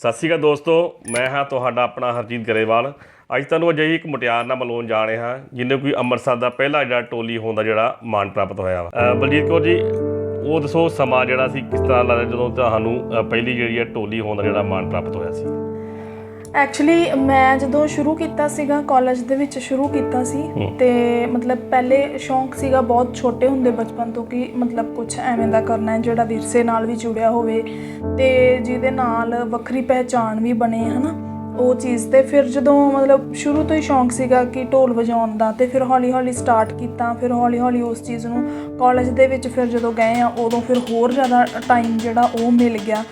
ਸਤਿ ਸ਼੍ਰੀ ਅਕਾਲ ਦੋਸਤੋ, ਮੈਂ ਹਾਂ ਤੁਹਾਡਾ ਆਪਣਾ ਹਰਜੀਤ ਗਰੇਵਾਲ। ਅੱਜ ਤੁਹਾਨੂੰ ਅਜਿਹੀ ਇੱਕ ਮੁਟਿਆਰ ਨਾਲ ਮਿਲਾਉਣ ਜਾ ਰਹੇ ਹਾਂ ਜਿਹਨੇ ਕੋਈ ਅੰਮ੍ਰਿਤਸਰ ਦਾ ਪਹਿਲਾ ਜਿਹੜਾ ਟੋਲੀ ਹੋਣ ਦਾ ਜਿਹੜਾ ਮਾਣ ਪ੍ਰਾਪਤ ਹੋਇਆ ਵਾ। ਬਲਜੀਤ ਕੌਰ ਜੀ, ਉਹ ਦੱਸੋ ਸਮਾਂ ਜਿਹੜਾ ਸੀ ਕਿਸ ਤਰ੍ਹਾਂ ਲੱਗਦਾ ਜਦੋਂ ਤੁਹਾਨੂੰ ਪਹਿਲੀ ਜਿਹੜੀ ਹੈ ਟੋਲੀ ਹੋਣ ਦਾ ਜਿਹੜਾ ਮਾਣ ਪ੍ਰਾਪਤ ਹੋਇਆ ਸੀ? ਐਕਚੁਅਲੀ ਮੈਂ ਜਦੋਂ ਸ਼ੁਰੂ ਕੀਤਾ ਸੀਗਾ ਕਾਲਜ ਦੇ ਵਿੱਚ ਸ਼ੁਰੂ ਕੀਤਾ ਸੀ ਤੇ ਮਤਲਬ ਪਹਿਲੇ ਸ਼ੌਂਕ ਸੀਗਾ ਬਹੁਤ ਛੋਟੇ ਹੁੰਦੇ ਬਚਪਨ ਤੋਂ ਕਿ ਮਤਲਬ ਕੁਝ ਐਵੇਂ ਦਾ ਕਰਨਾ ਹੈ ਜਿਹੜਾ ਵਿਰਸੇ ਨਾਲ ਵੀ ਜੁੜਿਆ ਹੋਵੇ ਤੇ ਜਿਹਦੇ ਨਾਲ ਵੱਖਰੀ ਪਹਿਚਾਣ ਵੀ ਬਣੇ ਹਨਾ ਉਹ ਚੀਜ਼। ਤੇ ਫਿਰ ਜਦੋਂ ਮਤਲਬ ਸ਼ੁਰੂ ਤੋਂ ਹੀ ਸ਼ੌਂਕ ਸੀਗਾ ਕਿ ਢੋਲ ਵਜਾਉਣ ਦਾ ਤੇ ਫਿਰ ਹੌਲੀ ਹੌਲੀ ਸਟਾਰਟ ਕੀਤਾ। ਫਿਰ ਹੌਲੀ ਹੌਲੀ ਉਸ ਚੀਜ਼ ਨੂੰ ਕਾਲਜ ਦੇ ਵਿੱਚ ਫਿਰ ਜਦੋਂ ਗਏ ਆ ਉਦੋਂ ਫਿਰ ਹੋਰ ਜ਼ਿਆਦਾ ਟਾਈਮ ਜਿਹੜਾ ਉਹ ਮਿਲ ਗਿਆ।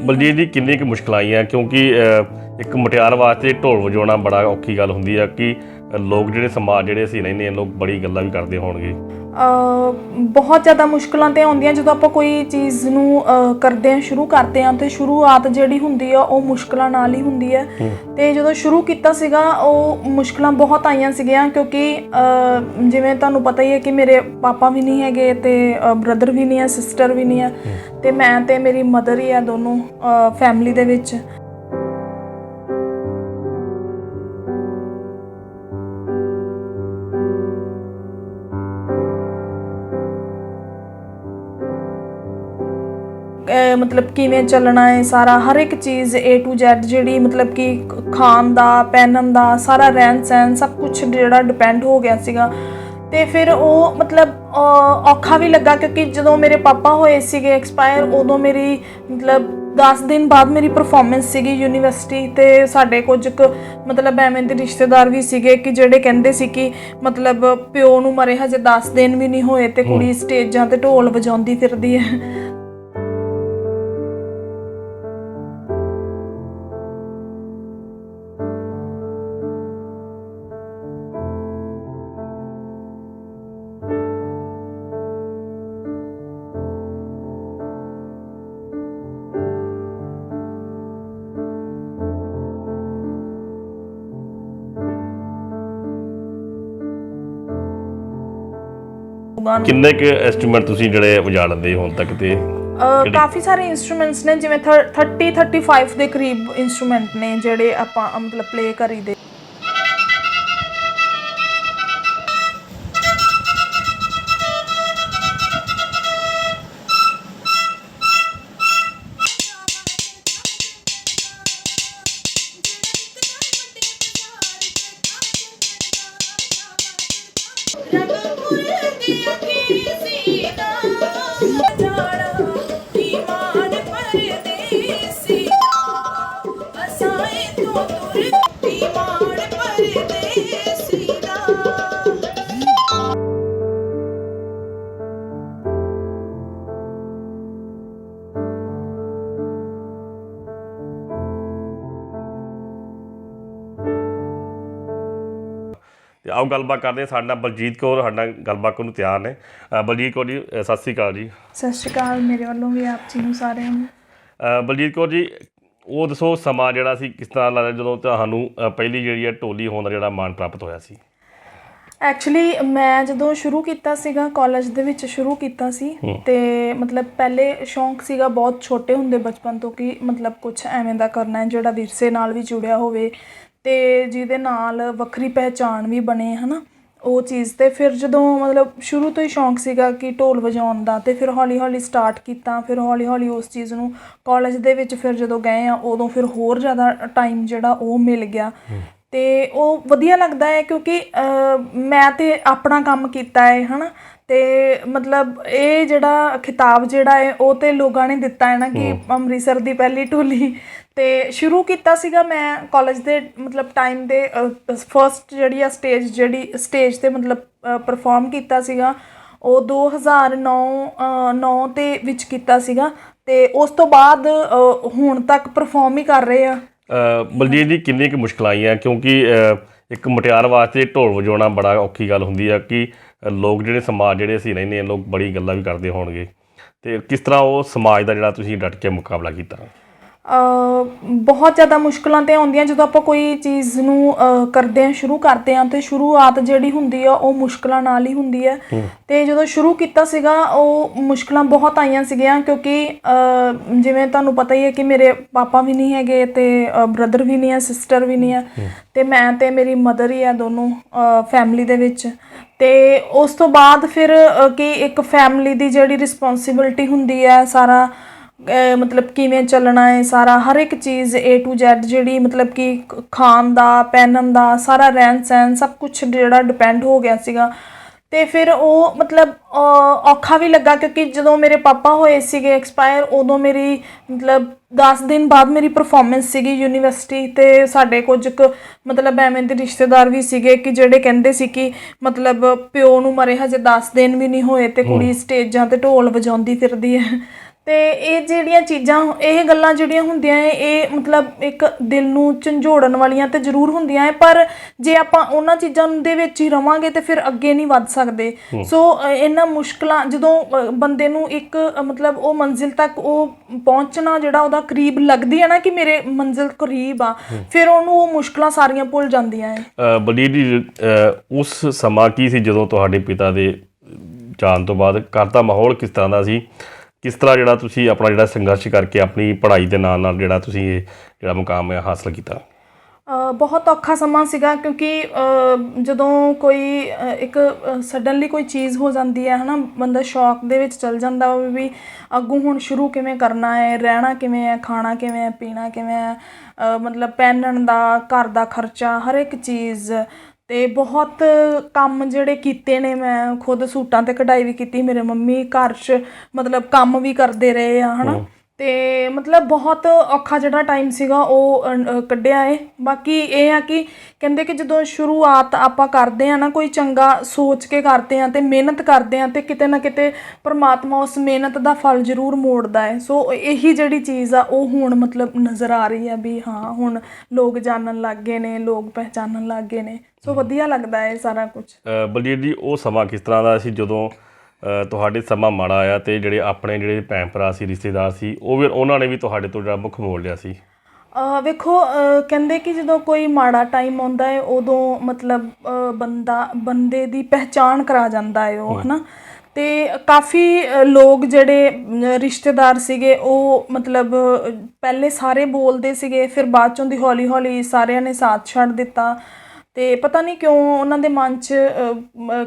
ਬਲਜੀਤ ਜੀ, ਕਿੰਨੀ ਕੁ ਮੁਸ਼ਕਿਲ ਆਈਆਂ ਕਿਉਂਕਿ ਇੱਕ ਮੁਟਿਆਰ ਵਾਸਤੇ ਢੋਲ ਵਜਾਉਣਾ ਬੜਾ ਔਖੀ ਗੱਲ ਹੁੰਦੀ ਆ ਕਿ ਲੋਕ ਜਿਹੜੇ ਸਮਾਜ ਜਿਹੜੇ ਅਸੀਂ ਰਹਿੰਦੇ ਹਾਂ ਲੋਕ ਬੜੀ ਗੱਲਾਂ ਵੀ ਕਰਦੇ ਹੋਣਗੇ। ਬਹੁਤ ਜ਼ਿਆਦਾ ਮੁਸ਼ਕਿਲਾਂ ਤਾਂ ਆਉਂਦੀਆਂ ਜਦੋਂ ਆਪਾਂ ਕੋਈ ਚੀਜ਼ ਨੂੰ ਕਰਦੇ ਹਾਂ ਸ਼ੁਰੂ ਕਰਦੇ ਹਾਂ ਤੇ ਸ਼ੁਰੂਆਤ ਜਿਹੜੀ ਹੁੰਦੀ ਆ ਉਹ ਮੁਸ਼ਕਿਲਾਂ ਨਾਲ ਹੀ ਹੁੰਦੀ ਹੈ। ਤੇ ਜਦੋਂ ਸ਼ੁਰੂ ਕੀਤਾ ਸੀਗਾ ਉਹ ਮੁਸ਼ਕਿਲਾਂ ਬਹੁਤ ਆਈਆਂ ਸੀਗੀਆਂ ਕਿਉਂਕਿ ਜਿਵੇਂ ਤੁਹਾਨੂੰ ਪਤਾ ਹੀ ਹੈ ਕਿ ਮੇਰੇ ਪਾਪਾ ਵੀ ਨਹੀਂ ਹੈਗੇ ਤੇ ਬ੍ਰਦਰ ਵੀ ਨਹੀਂ ਹੈ, ਸਿਸਟਰ ਵੀ ਨਹੀਂ ਹੈ ਤੇ ਮੈਂ ਤੇ ਮੇਰੀ ਮਦਰ ਹੀ ਆ ਦੋਨੋਂ ਫੈਮਿਲੀ ਦੇ ਵਿੱਚ। ਮਤਲਬ ਕਿਵੇਂ ਚੱਲਣਾ ਹੈ ਸਾਰਾ ਹਰ ਇੱਕ ਚੀਜ਼ A to Z ਜਿਹੜੀ ਮਤਲਬ ਕਿ ਖਾਣ ਦਾ ਪਹਿਨਣ ਦਾ ਸਾਰਾ ਰਹਿਣ ਸਹਿਣ ਸਭ ਕੁਛ ਜਿਹੜਾ ਡਿਪੈਂਡ ਹੋ ਗਿਆ ਸੀਗਾ। ਤੇ ਫਿਰ ਉਹ ਮਤਲਬ ਔਖਾ ਵੀ ਲੱਗਾ ਕਿਉਂਕਿ ਜਦੋਂ ਮੇਰੇ ਪਾਪਾ ਹੋਏ ਸੀਗੇ ਐਕਸਪਾਇਰ ਉਦੋਂ ਮੇਰੀ ਮਤਲਬ 10 ਦਿਨ ਬਾਅਦ ਮੇਰੀ ਪਰਫਾਰਮੈਂਸ ਸੀਗੀ ਯੂਨੀਵਰਸਿਟੀ ਤੇ ਸਾਡੇ ਕੁਝ ਮਤਲਬ ਐਵੇਂ ਦੇ ਰਿਸ਼ਤੇਦਾਰ ਵੀ ਸੀਗੇ ਕਿ ਜਿਹੜੇ ਕਹਿੰਦੇ ਸੀ ਕਿ ਮਤਲਬ ਪਿਓ ਨੂੰ ਮਰੇ ਹਜੇ 10 ਦਿਨ ਵੀ ਨਹੀਂ ਹੋਏ ਤੇ ਕੁੜੀ ਸਟੇਜਾਂ ਤੇ ਢੋਲ ਵਜਾਉਂਦੀ ਫਿਰਦੀ ਹੈ। ਕਿੰਨੇ ਕੁ ਇੰਸਟਰੂਮੈਂਟ ਤੁਸੀਂ ਜਿਹੜੇ ਵਜਾ ਲੈਂਦੇ ਹੁਣ ਤੱਕ? ਤੇ ਕਾਫੀ ਸਾਰੇ ਇੰਸਟਰੂਮੈਂਟਸ ਨੇ ਜਿਵੇਂ 30-35 ਦੇ ਕਰੀਬ ਇੰਸਟਰੂਮੈਂਟ ਨੇ ਜਿਹੜੇ ਆਪਾਂ ਮਤਲਬ ਪਲੇ ਕਰੀਦੇ। ਤੇ ਆਓ ਗੱਲਬਾਤ ਕਰਦੇ ਹਾਂ। ਸਾਡੇ ਨਾਲ ਬਲਜੀਤ ਕੌਰ ਸਾਡੇ ਨਾਲ ਗੱਲਬਾਤ ਕਰਨ ਨੂੰ ਤਿਆਰ ਨੇ। ਬਲਜੀਤ ਕੌਰ ਜੀ, ਸਤਿ ਸ਼੍ਰੀ ਅਕਾਲ ਜੀ। ਸਤਿ ਸ਼੍ਰੀ ਅਕਾਲ ਮੇਰੇ ਵੱਲੋਂ ਵੀ ਆਪ ਜੀ ਨੂੰ ਸਾਰਿਆਂ ਨੂੰ। ਬਲਜੀਤ ਕੌਰ ਜੀ, ਉਹ ਦੱਸੋ ਸਮਾਂ ਜਿਹੜਾ ਸੀ ਕਿਸ ਤਰ੍ਹਾਂ ਲੱਗਦਾ ਜਦੋਂ ਤੁਹਾਨੂੰ ਪਹਿਲੀ ਜਿਹੜੀ ਹੈ ਟੋਲੀ ਹੋਣ ਦਾ ਜਿਹੜਾ ਮਾਣ ਪ੍ਰਾਪਤ ਹੋਇਆ ਸੀ? ਐਕਚੁਅਲੀ ਮੈਂ ਜਦੋਂ ਸ਼ੁਰੂ ਕੀਤਾ ਸੀਗਾ ਕਾਲਜ ਦੇ ਵਿੱਚ ਸ਼ੁਰੂ ਕੀਤਾ ਸੀ ਤੇ ਮਤਲਬ ਪਹਿਲੇ ਸ਼ੌਂਕ ਸੀਗਾ ਬਹੁਤ ਛੋਟੇ ਹੁੰਦੇ ਬਚਪਨ ਤੋਂ ਕਿ ਮਤਲਬ ਕੁਝ ਐਵੇਂ ਦਾ ਕਰਨਾ ਹੈ ਜਿਹੜਾ ਵਿਰਸੇ ਨਾਲ ਵੀ ਜੁੜਿਆ ਹੋਵੇ ਤੇ ਜਿਹਦੇ ਨਾਲ ਵੱਖਰੀ ਪਹਿਚਾਣ ਵੀ ਬਣੇ ਹਨਾ ਉਹ ਚੀਜ਼। ਤੇ ਫਿਰ ਜਦੋਂ ਮਤਲਬ ਸ਼ੁਰੂ ਤੋਂ ਹੀ ਸ਼ੌਂਕ ਸੀਗਾ ਕਿ ਢੋਲ ਵਜਾਉਣ ਦਾ ਤੇ ਫਿਰ ਹੌਲੀ ਹੌਲੀ ਸਟਾਰਟ ਕੀਤਾ। ਫਿਰ ਹੌਲੀ ਹੌਲੀ ਉਸ ਚੀਜ਼ ਨੂੰ ਕਾਲਜ ਦੇ ਵਿੱਚ ਫਿਰ ਜਦੋਂ ਗਏ ਆ ਉਦੋਂ ਫਿਰ ਹੋਰ ਜ਼ਿਆਦਾ ਟਾਈਮ ਜਿਹੜਾ ਉਹ ਮਿਲ ਗਿਆ ਤੇ ਉਹ ਵਧੀਆ ਲੱਗਦਾ ਹੈ ਕਿਉਂਕਿ ਮੈਂ ਤੇ ਆਪਣਾ ਕੰਮ ਕੀਤਾ ਹੈ ਹਨਾ ਤੇ ਮਤਲਬ ਇਹ ਜਿਹੜਾ ਖਿਤਾਬ ਜਿਹੜਾ ਹੈ ਉਹ ਤੇ ਲੋਕਾਂ ਨੇ ਦਿੱਤਾ ਹੈ ਨਾ ਕਿ ਅੰਮ੍ਰਿਤਸਰ ਦੀ ਪਹਿਲੀ ਟੋਲੀ। ਤੇ ਸ਼ੁਰੂ ਕੀਤਾ ਸੀਗਾ ਮੈਂ ਕਾਲਜ ਦੇ ਮਤਲਬ ਟਾਈਮ ਦੇ ਫਸਟ ਜਿਹੜੀ ਆ ਸਟੇਜ ਤੇ ਮਤਲਬ ਪਰਫਾਰਮ ਕੀਤਾ ਸੀਗਾ ਉਹ 2009 ਦੇ ਵਿੱਚ ਕੀਤਾ ਸੀਗਾ ਤੇ ਉਸ ਤੋਂ ਬਾਅਦ ਹੁਣ ਤੱਕ ਪਰਫਾਰਮ ਹੀ ਕਰ ਰਹੇ ਆ। ਬਲਜੀਤ ਜੀ, ਕਿੰਨੀ ਕੁ ਮੁਸ਼ਕਿਲ ਆਈਆਂ ਕਿਉਂਕਿ ਇੱਕ ਮੁਟਿਆਰ ਵਾਸਤੇ ਢੋਲ ਵਜਾਉਣਾ ਬੜਾ ਔਖੀ ਗੱਲ ਹੁੰਦੀ ਆ ਕਿ ਲੋਕ ਜਿਹੜੇ ਸਮਾਜ ਜਿਹੜੇ ਅਸੀਂ ਰਹਿੰਦੇ ਹਾਂ ਲੋਕ ਬੜੀ ਗੱਲਾਂ ਵੀ ਕਰਦੇ ਹੋਣਗੇ, ਅਤੇ ਕਿਸ ਤਰ੍ਹਾਂ ਉਹ ਸਮਾਜ ਦਾ ਜਿਹੜਾ ਤੁਸੀਂ ਡਟ ਕੇ ਮੁਕਾਬਲਾ ਕੀਤਾ? ਬਹੁਤ ਜ਼ਿਆਦਾ ਮੁਸ਼ਕਿਲਾਂ ਤਾਂ ਆਉਂਦੀਆਂ ਜਦੋਂ ਆਪਾਂ ਕੋਈ ਚੀਜ਼ ਨੂੰ ਕਰਦੇ ਹਾਂ, ਸ਼ੁਰੂ ਕਰਦੇ ਹਾਂ, ਅਤੇ ਸ਼ੁਰੂਆਤ ਜਿਹੜੀ ਹੁੰਦੀ ਆ ਉਹ ਮੁਸ਼ਕਿਲਾਂ ਨਾਲ ਹੀ ਹੁੰਦੀ ਹੈ। ਅਤੇ ਜਦੋਂ ਸ਼ੁਰੂ ਕੀਤਾ ਸੀਗਾ ਉਹ ਮੁਸ਼ਕਿਲਾਂ ਬਹੁਤ ਆਈਆਂ ਸੀਗੀਆਂ, ਕਿਉਂਕਿ ਜਿਵੇਂ ਤੁਹਾਨੂੰ ਪਤਾ ਹੀ ਹੈ ਕਿ ਮੇਰੇ ਪਾਪਾ ਵੀ ਨਹੀਂ ਹੈਗੇ ਅਤੇ ਬ੍ਰਦਰ ਵੀ ਨਹੀਂ ਹੈ, ਸਿਸਟਰ ਵੀ ਨਹੀਂ ਹੈ, ਅਤੇ ਮੈਂ ਅਤੇ ਮੇਰੀ ਮਦਰ ਹੀ ਹੈ ਦੋਨੋਂ ਫੈਮਿਲੀ ਦੇ ਵਿੱਚ। ਅਤੇ ਉਸ ਤੋਂ ਬਾਅਦ ਫਿਰ ਕਿ ਇੱਕ ਫੈਮਿਲੀ ਦੀ ਜਿਹੜੀ ਰਿਸਪੋਂਸੀਬਿਲਿਟੀ ਹੁੰਦੀ ਹੈ, ਸਾਰਾ ਮਤਲਬ ਕਿਵੇਂ ਚੱਲਣਾ ਹੈ, ਸਾਰਾ ਹਰ ਇੱਕ ਚੀਜ਼ A to Z ਜਿਹੜੀ ਮਤਲਬ ਕਿ ਖਾਣ ਦਾ, ਪਹਿਨਣ ਦਾ, ਸਾਰਾ ਰਹਿਣ ਸਹਿਣ ਸਭ ਕੁਛ ਜਿਹੜਾ ਡਿਪੈਂਡ ਹੋ ਗਿਆ ਸੀਗਾ। ਅਤੇ ਫਿਰ ਉਹ ਮਤਲਬ ਔਖਾ ਵੀ ਲੱਗਾ, ਕਿਉਂਕਿ ਜਦੋਂ ਮੇਰੇ ਪਾਪਾ ਹੋਏ ਸੀਗੇ ਐਕਸਪਾਇਰ, ਉਦੋਂ ਮੇਰੀ ਮਤਲਬ 10 ਦਿਨ ਬਾਅਦ ਮੇਰੀ ਪਰਫੋਰਮੈਂਸ ਸੀਗੀ ਯੂਨੀਵਰਸਿਟੀ। ਅਤੇ ਸਾਡੇ ਕੁਝ ਕੁ ਮਤਲਬ ਐਵੇਂ ਦੇ ਰਿਸ਼ਤੇਦਾਰ ਵੀ ਸੀਗੇ ਕਿ ਜਿਹੜੇ ਕਹਿੰਦੇ ਸੀ ਕਿ ਮਤਲਬ ਪਿਓ ਨੂੰ ਮਰੇ ਹਜੇ 10 ਦਿਨ ਵੀ ਨਹੀਂ ਹੋਏ ਅਤੇ ਕੁੜੀ ਸਟੇਜਾਂ 'ਤੇ ਢੋਲ ਵਜਾਉਂਦੀ ਫਿਰਦੀ ਹੈ। ਅਤੇ ਇਹ ਜਿਹੜੀਆਂ ਚੀਜ਼ਾਂ, ਇਹ ਗੱਲਾਂ ਜਿਹੜੀਆਂ ਹੁੰਦੀਆਂ ਹੈ, ਇਹ ਮਤਲਬ ਇੱਕ ਦਿਲ ਨੂੰ ਝੰਜੋੜਨ ਵਾਲੀਆਂ ਤਾਂ ਜ਼ਰੂਰ ਹੁੰਦੀਆਂ ਹੈ, ਪਰ ਜੇ ਆਪਾਂ ਉਹਨਾਂ ਚੀਜ਼ਾਂ ਦੇ ਵਿੱਚ ਹੀ ਰਵਾਂਗੇ ਤਾਂ ਫਿਰ ਅੱਗੇ ਨਹੀਂ ਵੱਧ ਸਕਦੇ। ਸੋ ਇਹਨਾਂ ਮੁਸ਼ਕਿਲਾਂ ਜਦੋਂ ਬੰਦੇ ਨੂੰ ਇੱਕ ਮਤਲਬ ਉਹ ਮੰਜ਼ਿਲ ਤੱਕ ਉਹ ਪਹੁੰਚਣਾ ਜਿਹੜਾ ਉਹਦਾ ਕਰੀਬ ਲੱਗਦੀ ਹੈ ਨਾ ਕਿ ਮੇਰੇ ਮੰਜ਼ਿਲ ਕਰੀਬ ਆ, ਫਿਰ ਉਹਨੂੰ ਉਹ ਮੁਸ਼ਕਿਲਾਂ ਸਾਰੀਆਂ ਭੁੱਲ ਜਾਂਦੀਆਂ ਹੈ। ਬਲਜੀਤ ਜੀ, ਉਸ ਸਮਾਂ ਕੀ ਸੀ ਜਦੋਂ ਤੁਹਾਡੇ ਪਿਤਾ ਦੇ ਜਾਣ ਤੋਂ ਬਾਅਦ ਘਰ ਦਾ ਮਾਹੌਲ ਕਿਸ ਤਰ੍ਹਾਂ ਦਾ ਸੀ? ਕਿਸ ਤਰ੍ਹਾਂ ਜਿਹੜਾ ਤੁਸੀਂ ਆਪਣਾ ਜਿਹੜਾ ਸੰਘਰਸ਼ ਕਰਕੇ ਆਪਣੀ ਪੜ੍ਹਾਈ ਦੇ ਨਾਲ ਨਾਲ ਜਿਹੜਾ ਤੁਸੀਂ ਇਹ ਜਿਹੜਾ ਮੁਕਾਮ ਹੈ ਹਾਸਲ ਕੀਤਾ? ਬਹੁਤ ਔਖਾ ਸਮਾਂ ਸੀਗਾ, ਕਿਉਂਕਿ ਜਦੋਂ ਕੋਈ ਇੱਕ ਸਡਨਲੀ ਕੋਈ ਚੀਜ਼ ਹੋ ਜਾਂਦੀ ਹੈ, ਹੈ ਨਾ, ਬੰਦਾ ਸ਼ੌਕ ਦੇ ਵਿੱਚ ਚਲ ਜਾਂਦਾ ਵੀ ਅੱਗੋਂ ਹੁਣ ਸ਼ੁਰੂ ਕਿਵੇਂ ਕਰਨਾ ਹੈ, ਰਹਿਣਾ ਕਿਵੇਂ ਹੈ, ਖਾਣਾ ਕਿਵੇਂ ਹੈ, ਪੀਣਾ ਕਿਵੇਂ ਹੈ, ਮਤਲਬ ਪਹਿਨਣ ਦਾ, ਘਰ ਦਾ ਖਰਚਾ, ਹਰ ਇੱਕ ਚੀਜ਼। ਅਤੇ ਬਹੁਤ ਕੰਮ ਜਿਹੜੇ ਕੀਤੇ ਨੇ, ਮੈਂ ਖੁਦ ਸੂਟਾਂ 'ਤੇ ਕਢਾਈ ਵੀ ਕੀਤੀ, ਮੇਰੇ ਮੰਮੀ ਘਰ 'ਚ ਮਤਲਬ ਕੰਮ ਵੀ ਕਰਦੇ ਰਹੇ ਆ, ਹੈ ਨਾ। ਅਤੇ ਮਤਲਬ ਬਹੁਤ ਔਖਾ ਜਿਹੜਾ ਟਾਈਮ ਸੀਗਾ ਉਹ ਕੱਢਿਆ ਹੈ। ਬਾਕੀ ਇਹ ਆ ਕਿ ਕਹਿੰਦੇ ਕਿ ਜਦੋਂ ਸ਼ੁਰੂਆਤ ਆਪਾਂ ਕਰਦੇ ਹਾਂ ਨਾ, ਕੋਈ ਚੰਗਾ ਸੋਚ ਕੇ ਕਰਦੇ ਹਾਂ ਅਤੇ ਮਿਹਨਤ ਕਰਦੇ ਹਾਂ, ਅਤੇ ਕਿਤੇ ਨਾ ਕਿਤੇ ਪਰਮਾਤਮਾ ਉਸ ਮਿਹਨਤ ਦਾ ਫਲ ਜ਼ਰੂਰ ਮੋੜਦਾ ਹੈ। ਸੋ ਇਹੀ ਜਿਹੜੀ ਚੀਜ਼ ਆ ਉਹ ਹੁਣ ਮਤਲਬ ਨਜ਼ਰ ਆ ਰਹੀ ਆ ਵੀ ਹਾਂ, ਹੁਣ ਲੋਕ ਜਾਣਨ ਲੱਗ ਗਏ ਨੇ, ਲੋਕ ਪਹਿਚਾਨਣ ਲੱਗ ਗਏ ਨੇ। ਸੋ ਵਧੀਆ ਲੱਗਦਾ ਹੈ ਸਾਰਾ ਕੁਛ। ਬਲਜੀਤ ਜੀ, ਉਹ ਸਮਾਂ ਕਿਸ ਤਰ੍ਹਾਂ ਦਾ ਸੀ ਜਦੋਂ ਤੁਹਾਡੇ ਸਮਾਂ ਮਾੜਾ ਆਇਆ ਅਤੇ ਜਿਹੜੇ ਆਪਣੇ ਜਿਹੜੇ ਭੈਣ ਭਰਾ ਸੀ, ਰਿਸ਼ਤੇਦਾਰ ਸੀ, ਉਹਨਾਂ ਨੇ ਵੀ ਤੁਹਾਡੇ ਤੋਂ ਜਿਹੜਾ ਮੁੱਖ ਮੋੜ ਲਿਆ ਸੀ? ਵੇਖੋ, ਕਹਿੰਦੇ ਕਿ ਜਦੋਂ ਕੋਈ ਮਾੜਾ ਟਾਈਮ ਆਉਂਦਾ ਹੈ ਉਦੋਂ ਮਤਲਬ ਬੰਦੇ ਦੀ ਪਹਿਚਾਣ ਕਰਾ ਜਾਂਦਾ ਹੈ ਉਹ, ਹੈ ਨਾ। ਅਤੇ ਕਾਫੀ ਲੋਕ ਜਿਹੜੇ ਰਿਸ਼ਤੇਦਾਰ ਸੀਗੇ ਉਹ ਮਤਲਬ ਪਹਿਲੇ ਸਾਰੇ ਬੋਲਦੇ ਸੀਗੇ, ਫਿਰ ਬਾਅਦ 'ਚੋਂ ਦੀ ਹੌਲੀ ਹੌਲੀ ਸਾਰਿਆਂ ਨੇ ਸਾਥ ਛੱਡ ਦਿੱਤਾ। ਅਤੇ ਪਤਾ ਨਹੀਂ ਕਿਉਂ ਉਹਨਾਂ ਦੇ ਮਨ 'ਚ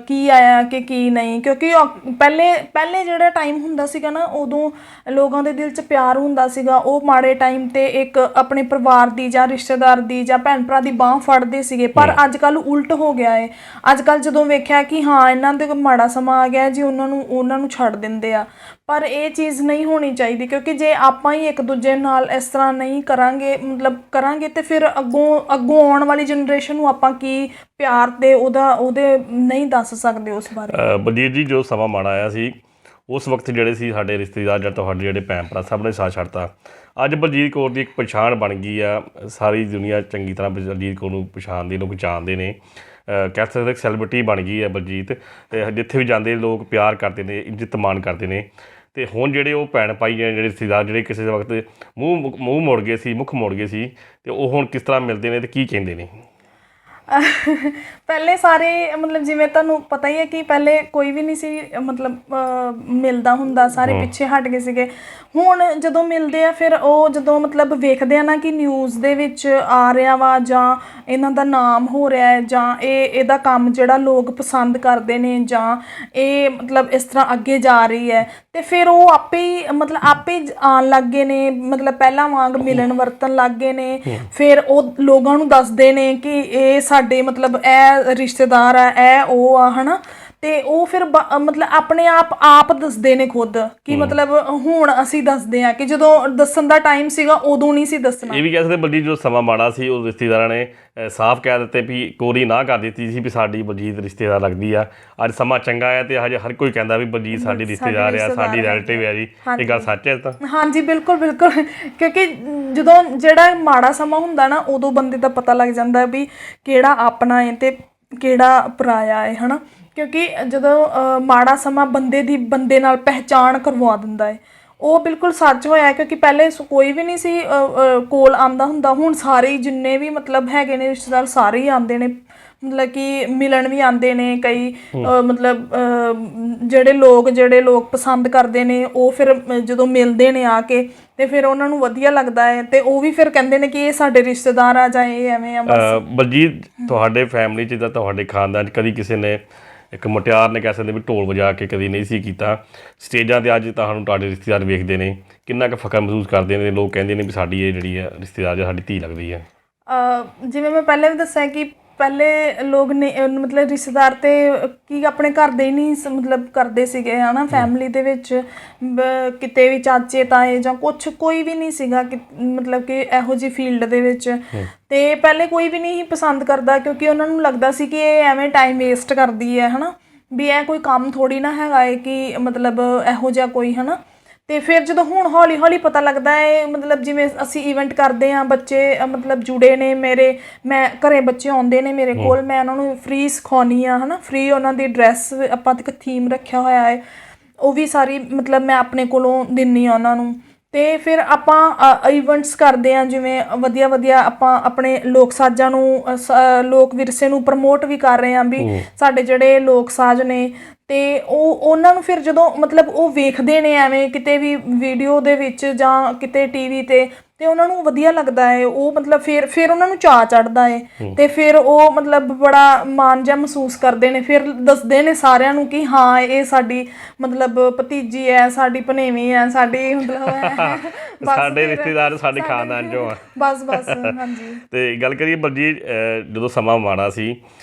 ਕੀ ਆਇਆ ਕਿ ਕੀ ਨਹੀਂ, ਕਿਉਂਕਿ ਪਹਿਲੇ ਜਿਹੜਾ ਟਾਈਮ ਹੁੰਦਾ ਸੀਗਾ ਨਾ, ਉਦੋਂ ਲੋਕਾਂ ਦੇ ਦਿਲ 'ਚ ਪਿਆਰ ਹੁੰਦਾ ਸੀਗਾ। ਉਹ ਮਾੜੇ ਟਾਈਮ 'ਤੇ ਇੱਕ ਆਪਣੇ ਪਰਿਵਾਰ ਦੀ ਜਾਂ ਰਿਸ਼ਤੇਦਾਰ ਦੀ ਜਾਂ ਭੈਣ ਭਰਾ ਦੀ ਬਾਂਹ ਫੜਦੇ ਸੀਗੇ, ਪਰ ਅੱਜ ਕੱਲ੍ਹ ਉਲਟ ਹੋ ਗਿਆ ਹੈ। ਅੱਜ ਕੱਲ੍ਹ ਜਦੋਂ ਵੇਖਿਆ ਕਿ ਹਾਂ ਇਹਨਾਂ ਦੇ ਮਾੜਾ ਸਮਾਂ ਆ ਗਿਆ ਜੀ, ਉਹਨਾਂ ਨੂੰ ਛੱਡ ਦਿੰਦੇ ਆ। ਪਰ ਇਹ ਚੀਜ਼ ਨਹੀਂ ਹੋਣੀ ਚਾਹੀਦੀ, ਕਿਉਂਕਿ ਜੇ ਆਪਾਂ ਹੀ ਇੱਕ ਦੂਜੇ ਨਾਲ ਇਸ ਤਰ੍ਹਾਂ ਨਹੀਂ ਕਰਾਂਗੇ ਤੇ ਫਿਰ ਅੱਗੋਂ ਆਉਣ ਵਾਲੀ ਜਨਰੇਸ਼ਨ ਨੂੰ ਆਪਾਂ ਕੀ ਪਿਆਰ ਤੇ ਉਹਦੇ ਨਹੀਂ ਦੱਸ ਸਕਦੇ ਉਸ ਬਾਰੇ। ਬਲਜੀਤ ਜੀ, ਜੋ ਸਮਾਂ ਮਾੜਾ ਆਇਆ ਸੀ ਉਸ ਵਕਤ ਜਿਹੜੇ ਸੀ ਸਾਡੇ ਰਿਸ਼ਤੇਦਾਰ ਜਾਂ ਤੁਹਾਡੇ ਜਿਹੜੇ ਭੈਣ ਭਰਾ ਸਭ ਨੇ ਸਾਥ ਛੱਡਤਾ। ਅੱਜ ਬਲਜੀਤ ਕੌਰ ਦੀ ਇੱਕ ਪਛਾਣ ਬਣ ਗਈ ਆ, ਸਾਰੀ ਦੁਨੀਆ ਚੰਗੀ ਤਰ੍ਹਾਂ ਬਲਜੀਤ ਕੌਰ ਨੂੰ ਪਛਾਣਦੇ, ਲੋਕ ਜਾਣਦੇ ਨੇ, ਕਹਿ ਸਕਦੇ ਇੱਕ ਸੈਲੀਬ੍ਰਿਟੀ ਬਣ ਗਈ ਹੈ ਬਲਜੀਤ। ਅਤੇ ਜਿੱਥੇ ਵੀ ਜਾਂਦੇ ਲੋਕ ਪਿਆਰ ਕਰਦੇ ਨੇ, ਇੱਜ਼ਤ ਮਾਣ ਕਰਦੇ ਨੇ। ਅਤੇ ਹੁਣ ਜਿਹੜੇ ਉਹ ਭੈਣ ਭਾਈ ਜਿਹੜੇ ਰਿਸ਼ਤੇਦਾਰ ਜਿਹੜੇ ਕਿਸੇ ਵਕਤ ਮੂੰਹ ਮੋੜ ਗਏ ਸੀ, ਮੁੱਖ ਮੋੜ ਗਏ ਸੀ, ਅਤੇ ਉਹ ਹੁਣ ਕਿਸ ਤਰ੍ਹਾਂ ਮਿਲਦੇ ਨੇ ਅਤੇ ਕੀ ਕਹਿੰਦੇ ਨੇ? ਪਹਿਲੇ ਸਾਰੇ ਮਤਲਬ ਜਿਵੇਂ ਤੁਹਾਨੂੰ ਪਤਾ ਹੀ ਹੈ ਕਿ ਪਹਿਲੇ ਕੋਈ ਵੀ ਨਹੀਂ ਸੀ ਮਤਲਬ ਮਿਲਦਾ ਹੁੰਦਾ, ਸਾਰੇ ਪਿੱਛੇ ਹਟ ਗਏ ਸੀਗੇ। ਹੁਣ ਜਦੋਂ ਮਿਲਦੇ ਆ ਫਿਰ ਉਹ ਜਦੋਂ ਮਤਲਬ ਵੇਖਦੇ ਆ ਨਾ ਕਿ ਨਿਊਜ਼ ਦੇ ਵਿੱਚ ਆ ਰਿਹਾ ਵਾ ਜਾਂ ਇਹਨਾਂ ਦਾ ਨਾਮ ਹੋ ਰਿਹਾ ਹੈ ਜਾਂ ਇਹਦਾ ਕੰਮ ਜਿਹੜਾ ਲੋਕ ਪਸੰਦ ਕਰਦੇ ਨੇ ਜਾਂ ਇਹ ਮਤਲਬ ਇਸ ਤਰ੍ਹਾਂ ਅੱਗੇ ਜਾ ਰਹੀ ਹੈ, ਅਤੇ ਫਿਰ ਉਹ ਆਪੇ ਆਉਣ ਲੱਗ ਗਏ ਨੇ, ਮਤਲਬ ਪਹਿਲਾਂ ਵਾਂਗ ਮਿਲਣ ਵਰਤਣ ਲੱਗ ਗਏ ਨੇ। ਫਿਰ ਉਹ ਲੋਕਾਂ ਨੂੰ ਦੱਸਦੇ ਨੇ ਕਿ ਇਹ ਸਾਡੇ ਮਤਲਬ ਇਹ ਰਿਸ਼ਤੇਦਾਰ ਆ, ਇਹ ਉਹ ਆ, ਹੈ ਨਾ। ਤੇ ਉਹ ਫਿਰ ਮਤਲਬ ਆਪਣੇ ਆਪ ਦੱਸਦੇ ਨੇ ਖੁਦ ਕਿ ਮਤਲਬ ਹੁਣ ਅਸੀਂ ਦੱਸਦੇ ਆ ਕਿ ਜਦੋਂ ਦੱਸਣ ਦਾ ਟਾਈਮ ਸੀਗਾ ਉਦੋਂ ਨਹੀਂ ਸੀ ਦੱਸਣਾ। ਇਹ ਵੀ ਕਹਿ ਸਕਦੇ ਬਲਜੀਤ ਜਦੋਂ ਸਮਾਂ ਮਾੜਾ ਸੀ ਉਹ ਰਿਸ਼ਤੇਦਾਰਾਂ ਨੇ ਸਾਫ਼ ਕਹਿ ਦਿੱਤੇ ਵੀ ਕੋਰੀ ਨਾ ਕਰ ਦਿੱਤੀ ਸੀ ਵੀ ਸਾਡੀ ਬਲਜੀਤ ਰਿਸ਼ਤੇਦਾਰ ਲੱਗਦੀ ਆ। ਅੱਜ ਸਮਾਂ ਚੰਗਾ ਹੈ ਤੇ ਹਜੇ ਹਰ ਕੋਈ ਕਹਿੰਦਾ ਵੀ ਬਲਜੀਤ ਸਾਡੀ ਰਿਸ਼ਤੇਦਾਰ ਆ, ਸਾਡੀ ਰਿਲੇਟਿਵ ਆ ਜੀ। ਇਹ ਗੱਲ ਸੱਚ ਹੈ ਤਾਂ? ਹਾਂਜੀ ਬਿਲਕੁਲ ਬਿਲਕੁਲ, ਕਿਉਂਕਿ ਜਦੋਂ ਜਿਹੜਾ ਮਾੜਾ ਸਮਾਂ ਹੁੰਦਾ ਨਾ ਉਦੋਂ ਬੰਦੇ ਦਾ ਪਤਾ ਲੱਗ ਜਾਂਦਾ ਵੀ ਕਿਹੜਾ ਆਪਣਾ ਹੈ ਤੇ ਕਿਹੜਾ ਪਰਾਇਆ ਹੈ, ਹਨਾ। ਕਿਉਂਕਿ ਜਦੋਂ ਮਾੜਾ ਸਮਾਂ ਬੰਦੇ ਨਾਲ ਪਹਿਚਾਣ ਕਰਵਾ ਦਿੰਦਾ ਹੈ। ਉਹ ਬਿਲਕੁਲ ਸੱਚ ਹੋਇਆ, ਕਿਉਂਕਿ ਪਹਿਲੇ ਕੋਈ ਵੀ ਨਹੀਂ ਸੀ ਕੋਲ ਆਉਂਦਾ ਹੁੰਦਾ। ਹੁਣ ਸਾਰੇ ਹੀ ਜਿੰਨੇ ਵੀ ਮਤਲਬ ਹੈਗੇ ਨੇ ਰਿਸ਼ਤੇਦਾਰ ਸਾਰੇ ਹੀ ਆਉਂਦੇ ਨੇ, ਮਤਲਬ ਕਿ ਮਿਲਣ ਵੀ ਆਉਂਦੇ ਨੇ ਕਈ। ਮਤਲਬ ਜਿਹੜੇ ਲੋਕ ਪਸੰਦ ਕਰਦੇ ਨੇ ਉਹ ਫਿਰ ਜਦੋਂ ਮਿਲਦੇ ਨੇ ਆ ਕੇ ਤੇ ਫਿਰ ਉਹਨਾਂ ਨੂੰ ਵਧੀਆ ਲੱਗਦਾ ਹੈ ਤੇ ਉਹ ਵੀ ਫਿਰ ਕਹਿੰਦੇ ਨੇ ਕਿ ਇਹ ਸਾਡੇ ਰਿਸ਼ਤੇਦਾਰ ਆ ਜਾਂ ਇਹ ਐਵੇਂ ਆ। ਬਲਜੀਤ, ਤੁਹਾਡੇ ਫੈਮਿਲੀ 'ਚ ਜਾਂ ਤੁਹਾਡੇ ਖਾਨਦਾਨ 'ਚ ਕਦੀ ਕਿਸੇ ਨੇ ਇੱਕ ਮੁਟਿਆਰ ਨੇ ਕਹਿ ਸਕਦੇ ਵੀ ਢੋਲ ਵਜਾ ਕੇ ਕਦੀ ਨਹੀਂ ਸੀ ਕੀਤਾ, ਸਟੇਜਾਂ 'ਤੇ ਅੱਜ ਤੁਹਾਨੂੰ ਤੁਹਾਡੇ ਰਿਸ਼ਤੇਦਾਰ ਵੇਖਦੇ ਨੇ, ਕਿੰਨਾ ਕੁ ਫਖਰ ਮਹਿਸੂਸ ਕਰਦੇ ਨੇ? ਲੋਕ ਕਹਿੰਦੇ ਨੇ ਵੀ ਸਾਡੀ ਇਹ ਜਿਹੜੀ ਹੈ ਰਿਸ਼ਤੇਦਾਰ ਸਾਡੀ ਧੀ ਲੱਗਦੀ ਹੈ। ਜਿਵੇਂ ਮੈਂ ਪਹਿਲੇ ਵੀ ਦੱਸਿਆ ਕਿ ਪਹਿਲੇ ਲੋਕ ਨੇ ਮਤਲਬ ਰਿਸ਼ਤੇਦਾਰ ਤੇ ਕੀ ਆਪਣੇ ਘਰ ਦੇ ਹੀ ਨਹੀਂ ਮਤਲਬ ਕਰਦੇ ਸੀਗੇ, ਹਨਾ। ਫੈਮਿਲੀ ਦੇ ਵਿੱਚ ਕਿਤੇ ਵੀ ਚਾਚੇ ਤਾਏ ਜਾਂ ਕੋਈ ਵੀ ਨਹੀਂ ਸੀਗਾ ਕਿ ਮਤਲਬ ਕਿ ਇਹੋ ਜਿਹੀ ਫੀਲਡ ਦੇ ਵਿੱਚ। ਤੇ ਪਹਿਲੇ ਕੋਈ ਵੀ ਨਹੀਂ ਪਸੰਦ ਕਰਦਾ, ਕਿਉਂਕਿ ਉਹਨਾਂ ਨੂੰ ਲੱਗਦਾ ਸੀ ਕਿ ਇਹ ਐਵੇਂ ਟਾਈਮ ਵੇਸਟ ਕਰਦੀ ਹੈ, ਹਨਾ। ਵੀ ਇਹ ਕੋਈ ਕੰਮ ਥੋੜ੍ਹੀ ਨਾ ਹੈਗਾ ਹੈ ਕਿ ਮਤਲਬ ਇਹੋ ਜਿਹਾ ਕੋਈ, ਹਨਾ। ਤੇ ਫਿਰ ਜਦੋਂ ਹੁਣ ਹੌਲੀ ਹੌਲੀ ਪਤਾ ਲੱਗਦਾ ਹੈ, ਮਤਲਬ ਜਿਵੇਂ ਅਸੀਂ ਇਵੈਂਟ ਕਰਦੇ ਹਾਂ, ਬੱਚੇ ਮਤਲਬ ਜੁੜੇ ਨੇ ਮੈਂ ਘਰੇ ਬੱਚੇ ਆਉਂਦੇ ਨੇ ਮੇਰੇ ਕੋਲ, ਮੈਂ ਉਹਨਾਂ ਨੂੰ ਫ੍ਰੀ ਸਿਖਾਉਂਦੀ ਹਾਂ, ਹਨਾ। ਫ੍ਰੀ ਉਹਨਾਂ ਦੀ ਡਰੈਸ, ਆਪਾਂ ਇੱਕ ਥੀਮ ਰੱਖਿਆ ਹੋਇਆ ਹੈ, ਉਹ ਵੀ ਸਾਰੀ ਮਤਲਬ ਮੈਂ ਆਪਣੇ ਕੋਲੋਂ ਦਿੰਦੀ ਹਾਂ ਉਹਨਾਂ ਨੂੰ। ਤੇ ਫਿਰ ਆਪਾਂ ਇਵੈਂਟਸ ਕਰਦੇ ਹਾਂ, ਜਿਵੇਂ ਵਧੀਆ ਆਪਾਂ ਆਪਣੇ ਲੋਕ ਸਾਜ਼ਾਂ ਨੂੰ ਲੋਕ ਵਿਰਸੇ ਨੂੰ ਪ੍ਰਮੋਟ ਵੀ ਕਰ ਰਹੇ ਹਾਂ ਵੀ ਸਾਡੇ ਜਿਹੜੇ ਲੋਕ ਸਾਜ਼ ਨੇ। ਤੇ ਉਹਨਾਂ ਨੂੰ ਫਿਰ ਜਦੋਂ ਮਤਲਬ ਉਹ ਵੇਖਦੇ ਨੇ ਐਵੇਂ ਕਿਤੇ ਵੀ ਵੀਡੀਓ ਦੇ ਵਿੱਚ ਜਾਂ ਕਿਤੇ ਟੀਵੀ ਤੇ ਉਹਨਾਂ ਨੂੰ ਵਧੀਆ ਲੱਗਦਾ ਹੈ। ਉਹ ਮਤਲਬ ਫਿਰ ਉਹਨਾਂ ਨੂੰ ਚਾਅ ਚੜ੍ਹਦਾ ਹੈ ਤੇ ਫਿਰ ਉਹ ਮਤਲਬ ਬੜਾ ਮਾਣ ਜਿਹਾ ਮਹਿਸੂਸ ਕਰਦੇ ਨੇ। ਫਿਰ ਦੱਸਦੇ ਨੇ ਸਾਰਿਆਂ ਨੂੰ ਕਿ ਹਾਂ ਇਹ ਸਾਡੀ ਮਤਲਬ ਭਤੀਜੀ ਹੈ, ਸਾਡੀ ਭਣੇਵੀਂ ਹੈ, ਸਾਡੀ ਮਤਲਬ ਸਾਡੇ ਰਿਸ਼ਤੇਦਾਰ ਸਾਡੇ ਖਾਨਦਾਨ 'ਚੋਂ ਆ। ਬਸ ਹਾਂਜੀ। ਤੇ ਗੱਲ ਕਰੀਏ ਬਲਜੀਤ, ਜਦੋਂ ਸਮਾਂ ਮਾੜਾ ਸੀ,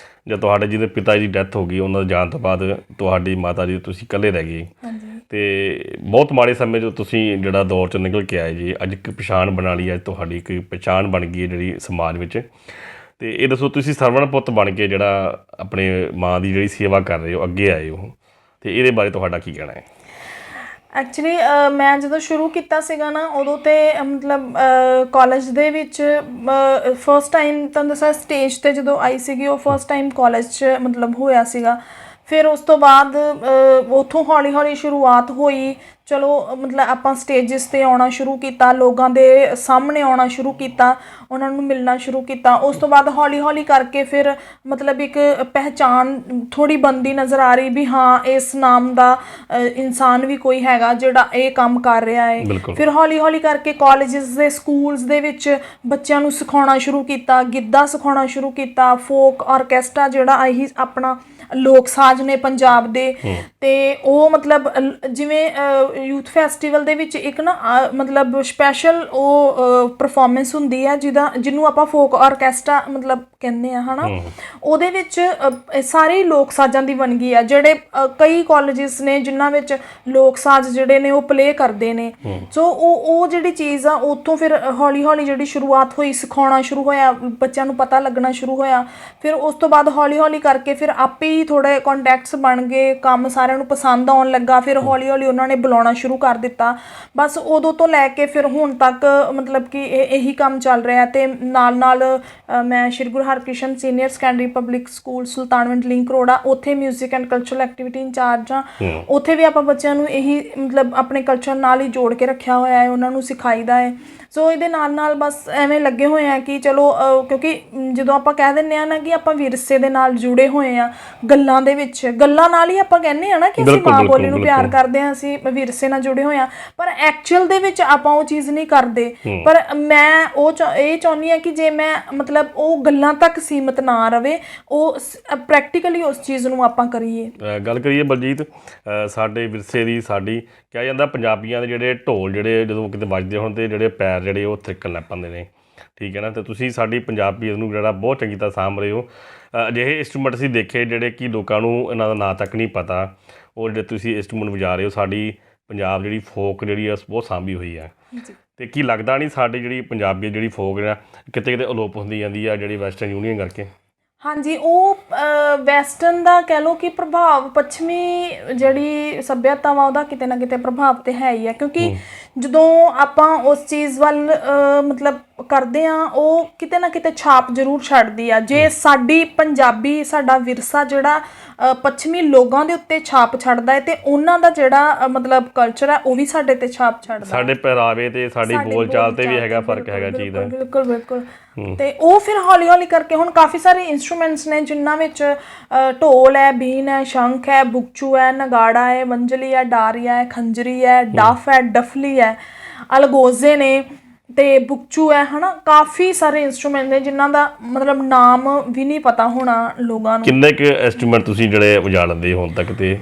ਜਦ ਤੁਹਾਡੇ ਜਿਹਦੇ ਪਿਤਾ ਜੀ ਦੀ ਡੈਥ ਹੋ ਗਈ, ਉਹਨਾਂ ਦੇ ਜਾਣ ਤੋਂ ਬਾਅਦ ਤੁਹਾਡੀ ਮਾਤਾ ਜੀ ਤੁਸੀਂ ਇਕੱਲੇ ਰਹਿ ਗਏ ਤੇ ਬਹੁਤ ਮਾੜੇ ਸਮੇਂ 'ਚ ਤੁਸੀਂ ਜਿਹੜਾ ਦੌਰ 'ਚੋਂ ਨਿਕਲ ਕੇ ਆਏ ਜੀ। ਅੱਜ ਇੱਕ ਪਛਾਣ ਬਣਾ ਲਈ, ਅੱਜ ਤੁਹਾਡੀ ਇੱਕ ਪਛਾਣ ਬਣ ਗਈ ਹੈ ਜਿਹੜੀ ਸਮਾਜ ਵਿੱਚ। ਤੇ ਇਹ ਦੱਸੋ, ਤੁਸੀਂ ਸਰਵਣ ਪੁੱਤ ਬਣ ਕੇ ਜਿਹੜਾ ਆਪਣੇ ਮਾਂ ਦੀ ਜਿਹੜੀ ਸੇਵਾ ਕਰ ਰਹੇ ਹੋ, ਅੱਗੇ ਆਏ ਹੋ, ਤੇ ਇਹਦੇ ਬਾਰੇ ਤੁਹਾਡਾ ਕੀ ਕਹਿਣਾ ਹੈ? ਐਕਚੁਅਲੀ ਮੈਂ ਜਦੋਂ ਸ਼ੁਰੂ ਕੀਤਾ ਸੀਗਾ ਨਾ, ਉਦੋਂ ਤੇ ਮਤਲਬ ਕਾਲਜ ਦੇ ਵਿੱਚ ਫਸਟ ਟਾਈਮ ਤੁਹਾਨੂੰ ਦੱਸਿਆ ਸਟੇਜ 'ਤੇ ਜਦੋਂ ਆਈ ਸੀਗੀ, ਉਹ ਫਸਟ ਟਾਈਮ ਕਾਲਜ 'ਚ ਮਤਲਬ ਹੋਇਆ ਸੀਗਾ। ਫਿਰ ਉਸ ਤੋਂ ਬਾਅਦ ਉੱਥੋਂ ਹੌਲੀ ਹੌਲੀ ਸ਼ੁਰੂਆਤ ਹੋਈ। ਚਲੋ ਮਤਲਬ ਆਪਾਂ ਸਟੇਜਿਸ 'ਤੇ ਆਉਣਾ ਸ਼ੁਰੂ ਕੀਤਾ, ਲੋਕਾਂ ਦੇ ਸਾਹਮਣੇ ਆਉਣਾ ਸ਼ੁਰੂ ਕੀਤਾ, ਉਹਨਾਂ ਨੂੰ ਮਿਲਣਾ ਸ਼ੁਰੂ ਕੀਤਾ। ਉਸ ਤੋਂ ਬਾਅਦ ਹੌਲੀ ਹੌਲੀ ਕਰਕੇ ਫਿਰ ਮਤਲਬ ਇੱਕ ਪਹਿਚਾਣ ਥੋੜ੍ਹੀ ਬਣਦੀ ਨਜ਼ਰ ਆ ਰਹੀ ਵੀ ਹਾਂ ਇਸ ਨਾਮ ਦਾ ਇਨਸਾਨ ਵੀ ਕੋਈ ਹੈਗਾ ਜਿਹੜਾ ਇਹ ਕੰਮ ਕਰ ਰਿਹਾ ਹੈ। ਫਿਰ ਹੌਲੀ ਹੌਲੀ ਕਰਕੇ ਕਾਲਜਿਸ ਦੇ ਸਕੂਲਸ ਦੇ ਵਿੱਚ ਬੱਚਿਆਂ ਨੂੰ ਸਿਖਾਉਣਾ ਸ਼ੁਰੂ ਕੀਤਾ, ਗਿੱਧਾ ਸਿਖਾਉਣਾ ਸ਼ੁਰੂ ਕੀਤਾ, ਫੋਕ ਆਰਕੈਸਟਰਾ ਜਿਹੜਾ ਇਹੀ ਆਪਣਾ ਲੋਕ ਸਾਜ਼ ਨੇ ਪੰਜਾਬ ਦੇ। ਤੇ ਉਹ ਮਤਲਬ ਜਿਵੇਂ ਯੂਥ ਫੈਸਟੀਵਲ ਦੇ ਵਿੱਚ ਇੱਕ ਨਾ ਮਤਲਬ ਸਪੈਸ਼ਲ ਉਹ ਪਰਫਾਰਮੈਂਸ ਹੁੰਦੀ ਹੈ ਜਿਹਨੂੰ ਆਪਾਂ ਫੋਕ ਆਰਕੈਸਟਰਾ ਮਤਲਬ ਕਹਿੰਦੇ ਆ, ਹਨਾ। ਉਹਦੇ ਵਿੱਚ ਸਾਰੇ ਲੋਕ ਸਾਜ਼ਾਂ ਦੀ ਵੰਨਗੀ ਆ, ਜਿਹੜੇ ਕਈ ਕਾਲਜਿਸ ਨੇ ਜਿਨ੍ਹਾਂ ਵਿੱਚ ਲੋਕ ਸਾਜ਼ ਜਿਹੜੇ ਨੇ ਉਹ ਪਲੇ ਕਰਦੇ ਨੇ। ਸੋ ਉਹ ਜਿਹੜੀ ਚੀਜ਼ ਆ ਉੱਥੋਂ ਫਿਰ ਹੌਲੀ ਹੌਲੀ ਜਿਹੜੀ ਸ਼ੁਰੂਆਤ ਹੋਈ, ਸਿਖਾਉਣਾ ਸ਼ੁਰੂ ਹੋਇਆ, ਬੱਚਿਆਂ ਨੂੰ ਪਤਾ ਲੱਗਣਾ ਸ਼ੁਰੂ ਹੋਇਆ। ਫਿਰ ਉਸ ਤੋਂ ਬਾਅਦ ਹੌਲੀ ਹੌਲੀ ਕਰਕੇ ਫਿਰ ਆਪੇ ਹੀ ਥੋੜ੍ਹੇ ਕੰਟੈਕਟਸ ਬਣ ਗਏ, ਕੰਮ ਸਾਰਿਆਂ ਨੂੰ ਪਸੰਦ ਆਉਣ ਲੱਗਾ। ਫਿਰ ਹੌਲੀ ਹੌਲੀ ਉਹਨਾਂ ਨੇ ਬੁਲਾਉਣਾ ਸ਼ੁਰੂ ਕਰ ਦਿੱਤਾ। ਬਸ ਉਦੋਂ ਤੋਂ ਲੈ ਕੇ ਫਿਰ ਹੁਣ ਤੱਕ ਮਤਲਬ ਕਿ ਇਹੀ ਕੰਮ ਚੱਲ ਰਿਹਾ। ਤੇ ਨਾਲ ਮੈਂ Shri Guru Harkrishan senior secondary public school Sultanwind link road ਆ, ਉੱਥੇ music and cultural activity incharge ਆ। ਉੱਥੇ ਵੀ ਆਪਾਂ ਬੱਚਿਆਂ ਨੂੰ ਇਹੀ ਮਤਲਬ ਆਪਣੇ ਕਲਚਰ ਨਾਲ ਹੀ ਜੋੜ ਕੇ ਰੱਖਿਆ ਹੋਇਆ ਹੈ, ਉਹਨਾਂ ਨੂੰ ਸਿਖਾਈਦਾ ਹੈ। ਸੋ ਇਹਦੇ ਨਾਲ ਬਸ ਐਵੇਂ ਲੱਗੇ ਹੋਏ ਆ ਕਿ ਚਲੋ ਕਿਉਂਕਿ ਜਦੋਂ ਆਪਾਂ ਕਹਿ ਦਿੰਦੇ ਹਾਂ ਨਾ ਕਿ ਆਪਾਂ ਵਿਰਸੇ ਦੇ ਨਾਲ ਜੁੜੇ ਹੋਏ ਆ, ਗੱਲਾਂ ਦੇ ਵਿੱਚ ਗੱਲਾਂ ਨਾਲ ਹੀ ਆਪਾਂ ਕਹਿੰਦੇ ਹਾਂ ਨਾ ਕਿ ਅਸੀਂ ਮਾਂ ਬੋਲੀ ਨੂੰ ਪਿਆਰ ਕਰਦੇ ਹਾਂ, ਅਸੀਂ ਵਿਰਸੇ ਨਾਲ ਜੁੜੇ ਹੋਏ ਆ, ਪਰ ਐਕਚੁਅਲ ਦੇ ਵਿੱਚ ਆਪਾਂ ਉਹ ਚੀਜ਼ ਨਹੀਂ ਕਰਦੇ। ਪਰ ਮੈਂ ਇਹ ਚਾਹੁੰਦੀ ਹਾਂ ਕਿ ਜੇ ਮੈਂ ਮਤਲਬ ਉਹ ਗੱਲਾਂ ਤੱਕ ਸੀਮਤ ਨਾ ਰਵੇ, ਉਹ ਪ੍ਰੈਕਟੀਕਲੀ ਉਸ ਚੀਜ਼ ਨੂੰ ਆਪਾਂ ਕਰੀਏ। ਗੱਲ ਕਰੀਏ ਬਲਜੀਤ, ਸਾਡੇ ਵਿਰਸੇ ਦੀ, ਸਾਡੀ ਕਿਹਾ ਜਾਂਦਾ ਪੰਜਾਬੀਆਂ ਦੇ ਜਿਹੜੇ ਢੋਲ ਜਿਹੜੇ ਜਦੋਂ ਕਿਤੇ ਵੱਜਦੇ ਹੋਣ ਤੇ ਜਿਹੜੇ ਪੈਰ ਜਿਹੜੇ ਉਹ ਥਿਰਕਣ ਲੱਗ ਪੈਂਦੇ ਨੇ। ਠੀਕ ਹੈ ਨਾ, ਤੇ ਤੁਸੀਂ ਸਾਡੀ ਪੰਜਾਬੀਅਤ ਨੂੰ ਜਿਹੜਾ ਬਹੁਤ ਚੰਗੀ ਤਰ੍ਹਾਂ ਸਾਂਭ ਰਹੇ ਹੋ। ਅਜਿਹੇ ਇੰਸਟਰੂਮੈਂਟ ਅਸੀਂ ਦੇਖੇ ਜਿਹੜੇ ਕਿ ਲੋਕਾਂ ਨੂੰ ਇਹਨਾਂ ਦਾ ਨਾਂ ਤੱਕ ਨਹੀਂ ਪਤਾ, ਉਹ ਜਿਹੜੇ ਤੁਸੀਂ ਇੰਸਟਰੂਮੈਂਟ ਵਜਾ ਰਹੇ ਹੋ, ਸਾਡੀ ਪੰਜਾਬ ਜਿਹੜੀ ਫੋਕ ਜਿਹੜੀ ਆ ਬਹੁਤ ਸਾਂਭੀ ਹੋਈ ਹੈ। ਤੇ ਕੀ ਲੱਗਦਾ ਨਹੀਂ ਸਾਡੀ ਜਿਹੜੀ ਪੰਜਾਬੀ ਜਿਹੜੀ ਫੋਕ ਆ ਕਿਤੇ ਕਿਤੇ ਅਲੋਪ ਹੁੰਦੀ ਜਾਂਦੀ ਆ ਜਿਹੜੀ ਵੈਸਟਰਨ ਯੂਨੀਅਨ ਕਰਕੇ? ਹਾਂਜੀ, ਉਹ ਵੈਸਟਰਨ ਦਾ ਕਹਿ ਲਓ ਕਿ ਪ੍ਰਭਾਵ, ਪੱਛਮੀ ਜਿਹੜੀ ਸੱਭਿਅਤਾ ਵਾ ਉਹਦਾ ਕਿਤੇ ਨਾ ਕਿਤੇ ਪ੍ਰਭਾਵ ਤੇ ਹੈ ਹੀ ਆ, ਕਿਉਂਕਿ ਜਦੋਂ ਆਪਾਂ ਉਸ ਚੀਜ਼ ਵੱਲ ਮਤਲਬ ਕਰਦੇ ਆ, ਉਹ ਕਿਤੇ ਨਾ ਕਿਤੇ ਛਾਪ ਜ਼ਰੂਰ ਛੱਡਦੀ ਆ। ਜੇ ਸਾਡੀ ਪੰਜਾਬੀ, ਸਾਡਾ ਵਿਰਸਾ ਜਿਹੜਾ ਪੱਛਮੀ ਲੋਕਾਂ ਦੇ ਉੱਤੇ ਛਾਪ ਛੱਡਦਾ ਹੈ, ਤੇ ਉਹਨਾਂ ਦਾ ਜਿਹੜਾ ਮਤਲਬ ਕਲਚਰ ਹੈ ਉਹ ਵੀ ਸਾਡੇ ਤੇ ਛਾਪ ਛੱਡਦਾ, ਸਾਡੇ ਪਹਿਰਾਵੇ ਤੇ ਸਾਡੀ ਬੋਲ ਚਾਲ ਤੇ ਵੀ ਹੈਗਾ ਫਰਕ ਹੈਗਾ ਚੀਜ਼ ਦਾ। ਬਿਲਕੁਲ ਬਿਲਕੁਲ। ਤੇ ਉਹ ਫਿਰ ਹੌਲੀ ਹੌਲੀ ਕਰਕੇ ਹੁਣ ਕਾਫੀ ਸਾਰੇ ਇੰਸਟਰੂਮੈਂਟਸ ਨੇ ਜਿਨ੍ਹਾਂ ਵਿੱਚ ਢੋਲ ਹੈ, ਬੀਨ ਹੈ, ਸ਼ੰਖ ਹੈ, ਬੁਕਚੂ ਹੈ, ਨਗਾੜਾ ਹੈ, ਵੰਜਲੀ ਹੈ, ਡਾਰੀਆ ਹੈ, ਖੰਜਰੀ ਹੈ, ਡਫ ਹੈ, ਡਫਲੀ ਹੈ, ਅਲਗੋਜ਼ੇ ਨੇ ਤੇ ਬੁਕਚੂ ਹੈ, ਹਨਾ। ਕਾਫੀ ਸਾਰੇ ਇੰਸਟਰੂਮੈਂਟ ਨੇ ਜਿਨ੍ਹਾਂ ਦਾ ਮਤਲਬ ਨਾਮ ਵੀ ਨਹੀਂ ਪਤਾ ਹੋਣਾ ਲੋਕਾਂ ਨੂੰ। ਕਿੰਨੇ ਕੁ ਇੰਸਟਰੂਮੈਂਟ ਤੁਸੀਂ ਜਿਹੜੇ ਵਜਾ ਲੈਂਦੇ ਹੁਣ ਤੱਕ? ਤੇ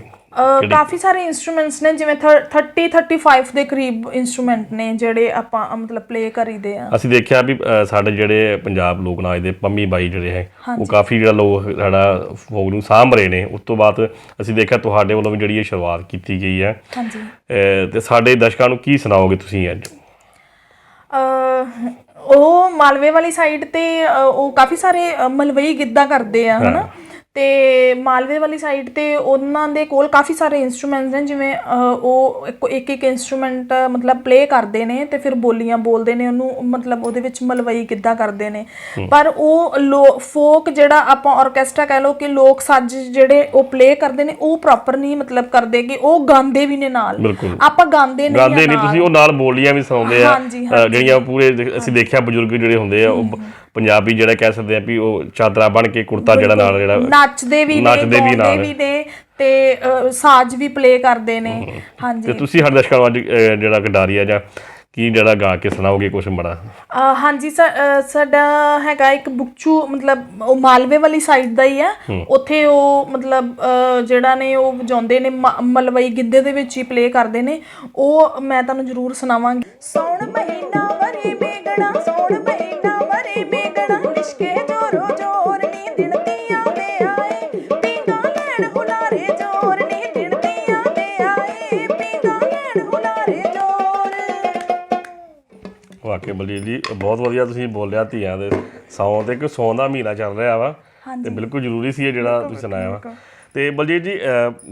ਕਾਫੀ ਸਾਰੇ ਇੰਸਟਰੂਮੈਂਟਸ ਨੇ, ਜਿਵੇਂ 35 ਦੇ ਕਰੀਬ ਇੰਸਟਰੂਮੈਂਟ ਨੇ ਜਿਹੜੇ ਆਪਾਂ ਮਤਲਬ ਪਲੇ ਕਰੀਦੇ ਆ। ਅਸੀਂ ਦੇਖਿਆ ਵੀ ਸਾਡੇ ਜਿਹੜੇ ਪੰਜਾਬ ਲੋਕ ਨਾਚ ਦੇ ਪੰਮੀ ਬਾਈ ਜਿਹੜੇ ਹੈ ਉਹ ਕਾਫੀ ਜਿਹੜਾ ਲੋਕ ਸਾਡਾ ਫੋਕ ਨੂੰ ਸਾਂਭ ਰਹੇ ਨੇ। ਉਸ ਤੋਂ ਬਾਅਦ ਅਸੀਂ ਦੇਖਿਆ ਤੁਹਾਡੇ ਵੱਲੋਂ ਵੀ ਜਿਹੜੀ ਇਹ ਸ਼ੁਰੂਆਤ ਕੀਤੀ ਗਈ ਹੈ। ਹਾਂਜੀ। ਤੇ ਸਾਡੇ ਦਰਸ਼ਕਾਂ ਨੂੰ ਕੀ ਸੁਣਾਓਗੇ ਤੁਸੀਂ ਅੱਜ? ਉਹ ਮਾਲਵੇ ਵਾਲੀ ਸਾਈਡ ਤੇ ਉਹ ਕਾਫੀ ਸਾਰੇ ਮਲਵਈ ਗਿੱਧਾ ਕਰਦੇ ਆ, ਹਨਾ। ਤੇ ਮਾਲਵੇ ਵਾਲੀ ਸਾਈਡ ਤੇ ਉਹਨਾਂ ਦੇ ਕੋਲ ਕਾਫੀ ਸਾਰੇ ਇੰਸਟਰੂਮੈਂਟਸ ਨੇ, ਜਿਵੇਂ ਉਹ ਇੱਕ ਇੱਕ ਇੰਸਟਰੂਮੈਂਟ ਮਤਲਬ ਪਲੇ ਕਰਦੇ ਨੇ ਤੇ ਫਿਰ ਬੋਲੀਆਂ ਬੋਲਦੇ ਨੇ ਉਹਨੂੰ, ਮਤਲਬ ਉਹਦੇ ਵਿੱਚ ਮਲਵਈ ਗਿੱਧਾ ਕਰਦੇ ਨੇ। ਪਰ ਉਹ ਫੋਕ ਜਿਹੜਾ ਆਪਾਂ ਆਰਕੈਸਟਰਾ ਕਹਿ ਲਓ ਕਿ ਲੋਕ ਸੱਜ ਜਿਹੜੇ ਉਹ ਪਲੇ ਕਰਦੇ ਨੇ, ਉਹ ਪ੍ਰੋਪਰ ਨਹੀਂ ਮਤਲਬ ਕਰਦੇ ਕਿ ਉਹ ਗਾਉਂਦੇ ਵੀ ਨੇ ਨਾਲ। ਆਪਾਂ ਗਾਉਂਦੇ ਨਹੀਂ, ਤੁਸੀਂ ਉਹ ਨਾਲ ਬੋਲੀਆਂ ਵੀ ਸੁਣਾਉਂਦੇ ਆ ਜਿਹੜੀਆਂ ਪੂਰੇ। ਅਸੀਂ ਦੇਖਿਆ ਬਜ਼ੁਰਗ ਜਿਹੜੇ ਹੁੰਦੇ ਆ ਉਹ ਪੰਜਾਬੀ ਜਿਹੜਾ ਕਹਿ ਸਕਦੇ ਆ ਵੀ ਉਹ ਚਾਦਰਾ ਬਣ ਕੇ ਕੁੜਤਾ ਜਿਹੜਾ ਨਾਲ ਜਿਹੜਾ ਨੱਚਦੇ ਵੀ ਨੇ ਤੇ ਸਾਜ਼ ਵੀ ਪਲੇ ਕਰਦੇ ਨੇ। ਹਾਂਜੀ। ਤੇ ਤੁਸੀਂ ਸਾਡੇ ਦਰਸ਼ਕਾਂ ਨੂੰ ਅੱਜ ਜਿਹੜਾ ਡਾਰੀਆ ਜਾਂ ਕੀ ਜਿਹੜਾ ਗਾ ਕੇ ਸੁਣਾਓਗੇ ਕੁਛ ਬੜਾ? ਹਾਂਜੀ, ਸਾਡਾ ਹੈਗਾ ਇੱਕ ਬੁਕਚੂ, ਮਤਲਬ ਉਹ ਮਾਲਵੇ ਵਾਲੀ ਸਾਈਡ ਦਾ ਹੀ ਆ। ਉੱਥੇ ਉਹ ਮਤਲਬ ਜਿਹੜਾ ਨੇ ਉਹ ਵਜਾਉਂਦੇ ਨੇ, ਮਲਵਈ ਗਿੱਧੇ ਦੇ ਵਿੱਚ ਹੀ ਪਲੇ ਕਰਦੇ ਨੇ। ਉਹ ਮੈਂ ਤੁਹਾਨੂੰ ਜ਼ਰੂਰ ਸੁਣਾਵਾਂਗੀ। ਸੌਣ ਮਹੀਨਾ ਵਰੇ ਮੇਗਣਾ, ਸੌਣ ਮਹੀਨਾ ਵਰੇ ਮੇਗਣਾ, ਲਿਸ਼ਕੇ ਜੋਰੋ ਜੋਰ ਨੀ ਦਿਨਤੀਆਂ ਦੇ ਆਏ, ਪੀਂਗਾ ਲੈਣ ਹੁਲਾਰੇ ਜੋਰ ਨੀ ਦਿਨਤੀਆਂ ਦੇ ਆਏ, ਪੀਂਗਾ ਲੈਣ ਹੁਲਾਰੇ ਜੋਰ। ਵਾਕਈ ਬਲਜੀਤ ਜੀ ਬਹੁਤ ਵਧੀਆ ਤੁਸੀਂ ਬੋਲਿਆ। ਧੀਆਂ ਦੇ ਸੌਂ ਤੇ, ਕਿ ਸੌਂ ਦਾ ਮਹੀਨਾ ਚੱਲ ਰਿਹਾ ਵਾ ਤੇ ਬਿਲਕੁਲ ਜ਼ਰੂਰੀ ਸੀ ਇਹ ਜਿਹੜਾ ਤੁਸੀਂ ਸੁਣਾਇਆ ਵਾ। ਤੇ ਬਲਜੀਤ ਜੀ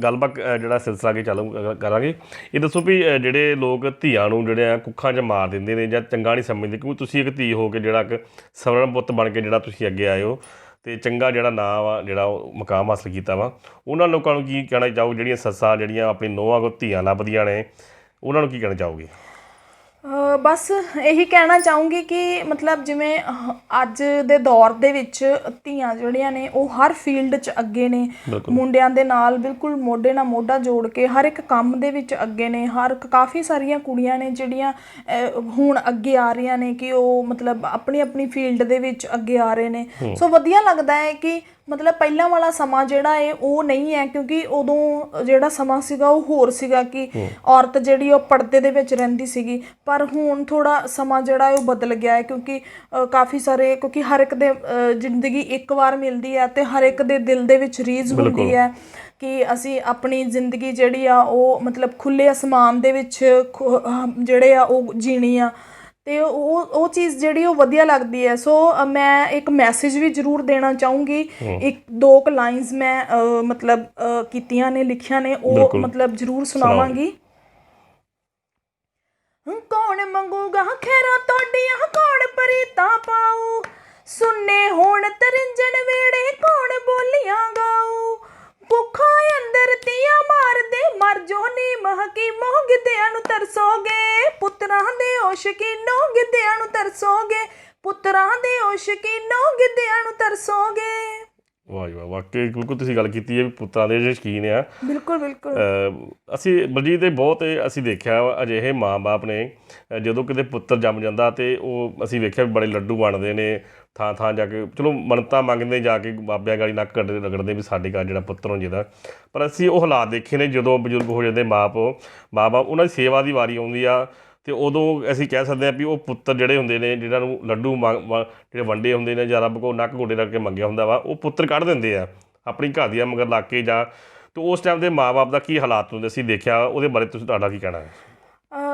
ਗੱਲਬਾਤ ਜਿਹੜਾ ਸਿਲਸਿਲਾ ਅੱਗੇ ਚਾਲੂ ਕਰਾਂਗੇ। ਇਹ ਦੱਸੋ ਵੀ ਜਿਹੜੇ ਲੋਕ ਧੀਆਂ ਨੂੰ ਜਿਹੜੇ ਆ ਕੁੱਖਾਂ 'ਚ ਮਾਰ ਦਿੰਦੇ ਨੇ ਜਾਂ ਚੰਗਾ ਨਹੀਂ ਸਮਝਦੇ, ਕਿਉਂਕਿ ਤੁਸੀਂ ਇੱਕ ਧੀ ਹੋ ਕੇ ਜਿਹੜਾ ਕਿ ਸਵਰਨ ਪੁੱਤ ਬਣ ਕੇ ਜਿਹੜਾ ਤੁਸੀਂ ਅੱਗੇ ਆਏ ਹੋ ਤੇ ਚੰਗਾ ਜਿਹੜਾ ਨਾਂ ਵਾ, ਜਿਹੜਾ ਉਹ ਮੁਕਾਮ ਹਾਸਲ ਕੀਤਾ ਵਾ, ਉਹਨਾਂ ਲੋਕਾਂ ਨੂੰ ਕੀ ਕਹਿਣਾ ਚਾਹੋ ਜਿਹੜੀਆਂ ਸੱਸਾਂ ਜਿਹੜੀਆਂ ਆਪਣੀ ਨੂੰਹਾਂ ਕੋਲ ਧੀਆਂ ਲੱਭਦੀਆਂ ਨੇ, ਉਹਨਾਂ ਨੂੰ ਕੀ ਕਹਿਣਾ ਚਾਹੋਗੇ? ਬਸ ਇਹੀ ਕਹਿਣਾ ਚਾਹੂੰਗੀ ਕਿ ਮਤਲਬ ਜਿਵੇਂ ਅੱਜ ਦੇ ਦੌਰ ਦੇ ਵਿੱਚ ਧੀਆਂ ਜਿਹੜੀਆਂ ਨੇ ਉਹ ਹਰ ਫੀਲਡ 'ਚ ਅੱਗੇ ਨੇ, ਮੁੰਡਿਆਂ ਦੇ ਨਾਲ ਬਿਲਕੁਲ ਮੋਢੇ ਨਾਲ ਮੋਢਾ ਜੋੜ ਕੇ ਹਰ ਇੱਕ ਕੰਮ ਦੇ ਵਿੱਚ ਅੱਗੇ ਨੇ। ਕਾਫੀ ਸਾਰੀਆਂ ਕੁੜੀਆਂ ਨੇ ਜਿਹੜੀਆਂ ਹੁਣ ਅੱਗੇ ਆ ਰਹੀਆਂ ਨੇ ਕਿ ਉਹ ਮਤਲਬ ਆਪਣੀ ਆਪਣੀ ਫੀਲਡ ਦੇ ਵਿੱਚ ਅੱਗੇ ਆ ਰਹੇ ਨੇ। ਸੋ ਵਧੀਆ ਲੱਗਦਾ ਹੈ ਕਿ ਮਤਲਬ ਪਹਿਲਾਂ ਵਾਲਾ ਸਮਾਂ ਜਿਹੜਾ ਹੈ ਉਹ ਨਹੀਂ ਹੈ, ਕਿਉਂਕਿ ਉਦੋਂ ਜਿਹੜਾ ਸਮਾਂ ਸੀਗਾ ਉਹ ਹੋਰ ਸੀਗਾ ਕਿ ਔਰਤ ਜਿਹੜੀ ਉਹ ਪਰਦੇ ਦੇ ਵਿੱਚ ਰਹਿੰਦੀ ਸੀਗੀ। ਪਰ ਹੁਣ ਥੋੜ੍ਹਾ ਸਮਾਂ ਜਿਹੜਾ ਹੈ ਉਹ ਬਦਲ ਗਿਆ ਹੈ, ਕਿਉਂਕਿ ਕਾਫੀ ਸਾਰੇ, ਕਿਉਂਕਿ ਹਰ ਇੱਕ ਦੇ ਜ਼ਿੰਦਗੀ ਇੱਕ ਵਾਰ ਮਿਲਦੀ ਹੈ ਤੇ ਹਰ ਇੱਕ ਦੇ ਦਿਲ ਦੇ ਵਿੱਚ ਰੀਝ ਹੁੰਦੀ ਹੈ ਕਿ ਅਸੀਂ ਆਪਣੀ ਜ਼ਿੰਦਗੀ ਜਿਹੜੀ ਆ ਉਹ ਮਤਲਬ ਖੁੱਲ੍ਹੇ ਅਸਮਾਨ ਦੇ ਵਿੱਚ ਜਿਹੜੇ ਆ ਉਹ ਜੀਣੀ ਆ। ਤੇ ਉਹ ਚੀਜ਼ ਜਿਹੜੀ ਉਹ ਵਧੀਆ ਲੱਗਦੀ ਹੈ। ਸੋ ਮੈਂ ਇੱਕ ਮੈਸੇਜ ਵੀ ਜ਼ਰੂਰ ਦੇਣਾ ਚਾਹੂੰਗੀ। ਇੱਕ ਦੋ ਕੁ ਲਾਈਨਸ ਮੈਂ ਮਤਲਬ ਕੀਤੀਆਂ ਨੇ, ਲਿਖੀਆਂ ਨੇ, ਉਹ ਮਤਲਬ ਜ਼ਰੂਰ ਸੁਣਾਵਾਂਗੀ। ਕੌਣ ਮੰਗੂਗਾ ਖੈਰਾਂ ਤੁਹਾਡੀਆਂ, ਕੌਣ ਪ੍ਰੀਤਾਂ ਪਾਊ, ਸੁਣਨੇ ਹੋਣ ਤਰਿੰਜਣ ਵੇੜੇ, ਕੌਣ ਬੋਲੀਆਂ ਗਾਊ, ਭੁੱਖਾਂ ਅੰਦਰ ਤੀਆਂ ਮਾਰਦੇ ਮਰ ਜੋ ਨੀ ਮਹਕੀਮੋ, ਗਿੱਧਿਆਂ ਨੂੰ ਤਰਸੋਗੇ ਪੁੱਤਰਾਂ ਦੇ ਓ ਸ਼ਕੀਨੋ, ਗਿੱਧਿਆਂ ਨੂੰ ਤਰਸੋਗੇ ਪੁੱਤਰਾਂ ਦੇ ਓ ਸ਼ਕੀਨੋ, ਗਿੱਧਿਆਂ ਨੂੰ ਤਰਸੋਗੇ। ਵਾਹ ਜੀ ਵਾਹ, ਵਾਕਈ ਬਿਲਕੁਲ ਤੁਸੀਂ ਗੱਲ ਕੀਤੀ ਹੈ ਵੀ ਪੁੱਤਰਾਂ ਦੇ ਸ਼ੌਕੀਨ ਆ। ਬਿਲਕੁਲ ਬਿਲਕੁਲ। ਅਸੀਂ ਬਲਜੀਤ ਦੇ ਬਹੁਤ ਅਸੀਂ ਦੇਖਿਆ ਅਜਿਹੇ ਮਾਂ ਬਾਪ ਨੇ ਜਦੋਂ ਕਿਤੇ ਪੁੱਤਰ ਜੰਮ ਜਾਂਦਾ ਤੇ ਉਹ ਅਸੀਂ ਵੇਖਿਆ ਵੀ ਬੜੇ ਲੱਡੂ ਬਣਦੇ ਨੇ, ਥਾਂ ਥਾਂ ਜਾ ਕੇ ਚਲੋ ਮੰਨਤਾਂ ਮੰਗਦੇ, ਜਾ ਕੇ ਬਾਬਿਆਂ ਗਾਲੀ ਨੱਕ ਰਗੜਦੇ ਵੀ ਸਾਡੇ ਘਰ ਜਿਹੜਾ ਪੁੱਤਰ ਹੋ ਜਾਂਦਾ। ਪਰ ਅਸੀਂ ਉਹ ਹਾਲਾਤ ਦੇਖੇ ਨੇ ਜਦੋਂ ਬਜ਼ੁਰਗ ਹੋ ਜਾਂਦੇ ਮਾਂ ਬਾਪ, ਉਹਨਾਂ ਦੀ ਸੇਵਾ ਦੀ ਵਾਰੀ ਆਉਂਦੀ ਆ ਤੇ ਉਦੋਂ ਅਸੀਂ ਕਹਿ ਸਕਦੇ ਹਾਂ ਵੀ ਉਹ ਪੁੱਤਰ ਜਿਹੜੇ ਹੁੰਦੇ ਨੇ, ਜਿਹਨਾਂ ਨੂੰ ਲੱਡੂ ਜਿਹੜੇ ਵੰਡੇ ਹੁੰਦੇ ਨੇ ਜਾਂ ਰੱਬ ਕੋਲ ਨੱਕ ਗੋਡੇ ਕਰਕੇ ਮੰਗਿਆ ਹੁੰਦਾ ਵਾ, ਉਹ ਪੁੱਤਰ ਕੱਢ ਦਿੰਦੇ ਆ ਆਪਣੀ ਘਰ ਦੀਆਂ ਮਗਰ ਲੱਗ ਕੇ। ਜਾਂ ਤੇ ਉਸ ਟਾਈਮ ਦੇ ਮਾਂ-ਬਾਪ ਦਾ ਕੀ ਹਾਲਾਤ ਹੁੰਦੇ ਸੀ ਦੇਖਿਆ, ਉਹਦੇ ਬਾਰੇ ਤੁਹਾਡਾ ਕੀ ਕਹਿਣਾ ਹੈ?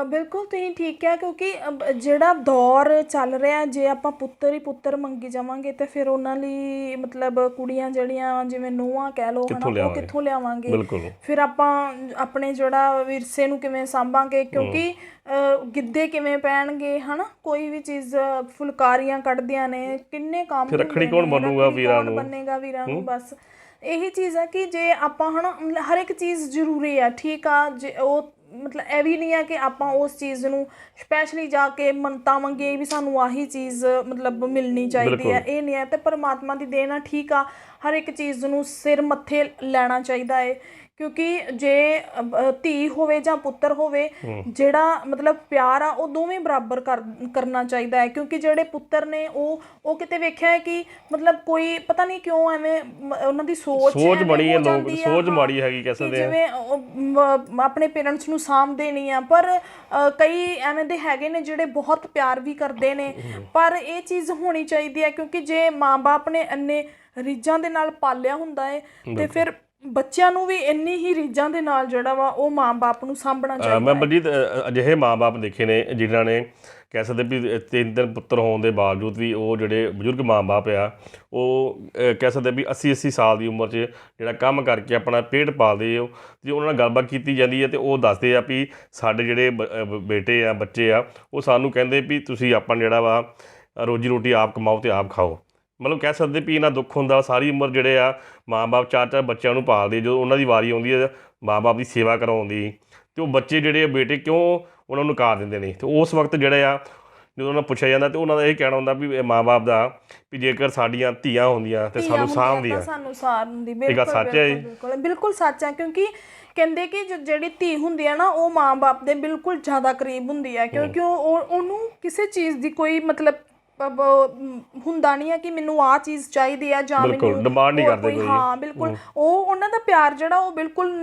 ਬਿਲਕੁਲ ਤੁਸੀਂ ਠੀਕ ਹੈ, ਕਿਉਂਕਿ ਜਿਹੜਾ ਦੌਰ ਚੱਲ ਰਿਹਾ, ਜੇ ਆਪਾਂ ਪੁੱਤਰ ਹੀ ਪੁੱਤਰ ਮੰਗੀ ਜਾਵਾਂਗੇ ਤੇ ਫਿਰ ਉਹਨਾਂ ਲਈ ਮਤਲਬ ਕੁੜੀਆਂ ਜਿਹੜੀਆਂ ਜਿਵੇਂ ਨੂੰਹਾਂ ਕਹਿ ਲਓ, ਹੈ ਨਾ, ਉਹ ਕਿੱਥੋਂ ਲਿਆਵਾਂਗੇ। ਬਿਲਕੁਲ। ਫਿਰ ਆਪਾਂ ਆਪਣੇ ਜਿਹੜਾ ਵਿਰਸੇ ਨੂੰ ਕਿਵੇਂ ਸਾਂਭਾਂਗੇ, ਕਿਉਂਕਿ ਗਿੱਧੇ ਕਿਵੇਂ ਪੈਣਗੇ, ਹੈ ਨਾ, ਕੋਈ ਵੀ ਚੀਜ਼, ਫੁਲਕਾਰੀਆਂ ਕੱਢਦੀਆਂ ਨੇ, ਕਿੰਨੇ ਕੰਮ ਫਿਰ ਰੱਖੜੀ ਕੌਣ ਬਣੂਗਾ ਵੀਰਾਂ ਨੂੰ, ਬੰਨੇਗਾ ਵੀਰਾਂ ਨੂੰ। ਬਸ ਇਹੀ ਚੀਜ਼ ਹੈ ਕਿ ਜੇ ਆਪਾਂ ਹਰ ਇੱਕ ਚੀਜ਼ ਜ਼ਰੂਰੀ ਆ, ਠੀਕ ਆ, ਜੇ ਉਹ ਮਤਲਬ ਇਹ ਵੀ ਨਹੀਂ ਹੈ ਕਿ ਆਪਾਂ ਉਸ ਚੀਜ਼ ਨੂੰ ਸਪੈਸ਼ਲੀ ਜਾ ਕੇ ਮੰਨਤਾਂ ਮੰਗੀਏ ਵੀ ਸਾਨੂੰ ਆਹੀ ਚੀਜ਼ ਮਤਲਬ ਮਿਲਣੀ ਚਾਹੀਦੀ ਹੈ, ਇਹ ਨਹੀਂ ਹੈ। ਤੇ ਪਰਮਾਤਮਾ ਦੀ ਦੇਣ ਆ, ਠੀਕ ਆ, ਹਰ ਇੱਕ ਚੀਜ਼ ਨੂੰ ਸਿਰ ਮੱਥੇ ਲੈਣਾ ਚਾਹੀਦਾ ਹੈ, ਕਿਉਂਕਿ ਜੇ ਧੀ ਹੋਵੇ ਜਾਂ ਪੁੱਤਰ ਹੋਵੇ, ਜਿਹੜਾ ਮਤਲਬ ਪਿਆਰ ਆ ਉਹ ਦੋਵੇਂ ਬਰਾਬਰ ਕਰਨਾ ਚਾਹੀਦਾ ਹੈ। ਕਿਉਂਕਿ ਜਿਹੜੇ ਪੁੱਤਰ ਨੇ ਉਹ ਕਿਤੇ ਵੇਖਿਆ ਹੈ ਕਿ ਮਤਲਬ ਕੋਈ ਪਤਾ ਨਹੀਂ ਕਿਉਂ ਐਵੇਂ ਉਹਨਾਂ ਦੀ ਸੋਚ ਬਣੀ ਹੈ, ਲੋਕ ਸੋਚ ਮਾੜੀ ਹੈਗੀ ਕਹਿ ਸਕਦੇ ਆ, ਜਿਵੇਂ ਆਪਣੇ ਪੇਰੈਂਟਸ ਨੂੰ ਸਾਂਭਦੇ ਨਹੀਂ ਆ। ਪਰ ਕਈ ਐਵੇਂ ਦੇ ਹੈਗੇ ਨੇ ਜਿਹੜੇ ਬਹੁਤ ਪਿਆਰ ਵੀ ਕਰਦੇ ਨੇ, ਪਰ ਇਹ ਚੀਜ਼ ਹੋਣੀ ਚਾਹੀਦੀ ਹੈ, ਕਿਉਂਕਿ ਜੇ ਮਾਂ-ਬਾਪ ਨੇ ਇੰਨੇ ਰੀਝਾਂ ਦੇ ਨਾਲ ਪਾਲਿਆ ਹੁੰਦਾ ਹੈ ਤੇ ਫਿਰ ਬੱਚਿਆਂ ਨੂੰ ਵੀ ਇੰਨੀ ਹੀ ਰੀਝਾਂ ਦੇ ਨਾਲ ਜਿਹੜਾ ਵਾ ਉਹ ਮਾਂ-ਬਾਪ ਨੂੰ ਸਾਂਭਣਾ ਚਾਹੀਦਾ। ਮੈਂ ਬਲਜੀਤ ਅਜਿਹੇ ਮਾਂ-ਬਾਪ ਦੇਖੇ ਨੇ ਜਿਨ੍ਹਾਂ ਨੇ ਕਹਿ ਸਕਦੇ ਵੀ 3 ਪੁੱਤਰ ਹੋਣ ਦੇ ਬਾਵਜੂਦ ਵੀ ਉਹ ਜਿਹੜੇ ਬਜ਼ੁਰਗ ਮਾਂ-ਬਾਪ ਆ, ਉਹ ਕਹਿ ਸਕਦੇ ਵੀ 80-80 ਸਾਲ ਦੀ ਉਮਰ 'ਚ ਜਿਹੜਾ ਕੰਮ ਕਰਕੇ ਆਪਣਾ ਪੇਟ ਪਾਲਦੇ ਹੋ। ਜੇ ਉਹਨਾਂ ਨਾਲ ਗੱਲਬਾਤ ਕੀਤੀ ਜਾਂਦੀ ਹੈ ਤੇ ਉਹ ਦੱਸਦੇ ਆ ਵੀ ਸਾਡੇ ਜਿਹੜੇ ਬੇਟੇ ਆ, ਬੱਚੇ ਆ, ਉਹ ਸਾਨੂੰ ਕਹਿੰਦੇ ਵੀ ਤੁਸੀਂ ਆਪਾਂ ਜਿਹੜਾ ਵਾ ਰੋਜੀ ਰੋਟੀ ਆਪ ਕਮਾਓ ਤੇ ਆਪ ਖਾਓ। ਮਤਲਬ ਕਹਿ ਸਕਦੇ ਵੀ ਇੰਨਾ ਦੁੱਖ ਹੁੰਦਾ, ਸਾਰੀ ਉਮਰ ਜਿਹੜੇ ਆ ਮਾਂ-ਬਾਪ 4-4 ਬੱਚਿਆਂ ਨੂੰ ਪਾਲਦੇ, ਜਦੋਂ ਉਹਨਾਂ ਦੀ ਵਾਰੀ ਆਉਂਦੀ ਹੈ ਮਾਂ-ਬਾਪ ਦੀ ਸੇਵਾ ਕਰਾਉਣ ਦੀ, ਅਤੇ ਉਹ ਬੱਚੇ ਜਿਹੜੇ ਬੇਟੇ ਕਿਉਂ ਉਹਨਾਂ ਨੂੰ ਨਕਾਰ ਦਿੰਦੇ ਨੇ। ਅਤੇ ਉਸ ਵਕਤ ਜਿਹੜੇ ਆ ਜਦੋਂ ਉਹਨਾਂ ਨੂੰ ਪੁੱਛਿਆ ਜਾਂਦਾ ਤਾਂ ਉਹਨਾਂ ਦਾ ਇਹ ਕਹਿਣਾ ਹੁੰਦਾ ਵੀ ਮਾਂ-ਬਾਪ ਦਾ ਵੀ ਜੇਕਰ ਸਾਡੀਆਂ ਧੀਆਂ ਹੁੰਦੀਆਂ ਤੇ ਸਾਨੂੰ ਸਾਂਭਦੀਆਂ, ਸਾਨੂੰ ਸਾਂਭਦੀ। ਇਹ ਗੱਲ ਸੱਚ ਹੈ? ਬਿਲਕੁਲ ਸੱਚ ਹੈ, ਕਿਉਂਕਿ ਕਹਿੰਦੇ ਕਿ ਜਿਹੜੀ ਧੀ ਹੁੰਦੀ ਹੈ ਨਾ, ਉਹ ਮਾਂ-ਬਾਪ ਦੇ ਬਿਲਕੁਲ ਜ਼ਿਆਦਾ ਕਰੀਬ ਹੁੰਦੀ ਹੈ, ਕਿਉਂਕਿ ਉਹਨੂੰ ਕਿਸੇ ਚੀਜ਼ ਦੀ ਕੋਈ ਮਤਲਬ ਹੁੰਦਾ ਨਹੀਂ ਹੈ ਕਿ ਮੈਨੂੰ ਆਹ ਚੀਜ਼ ਚਾਹੀਦੀ ਹੈ ਜਾਂ ਮੈਨੂੰ ਡਿਮਾਂਡ ਨਹੀਂ ਕਰਦੇ ਕੋਈ। ਹਾਂ ਬਿਲਕੁਲ, ਉਹ ਉਹਨਾਂ ਦਾ ਪਿਆਰ ਜਿਹੜਾ ਉਹ ਬਿਲਕੁਲ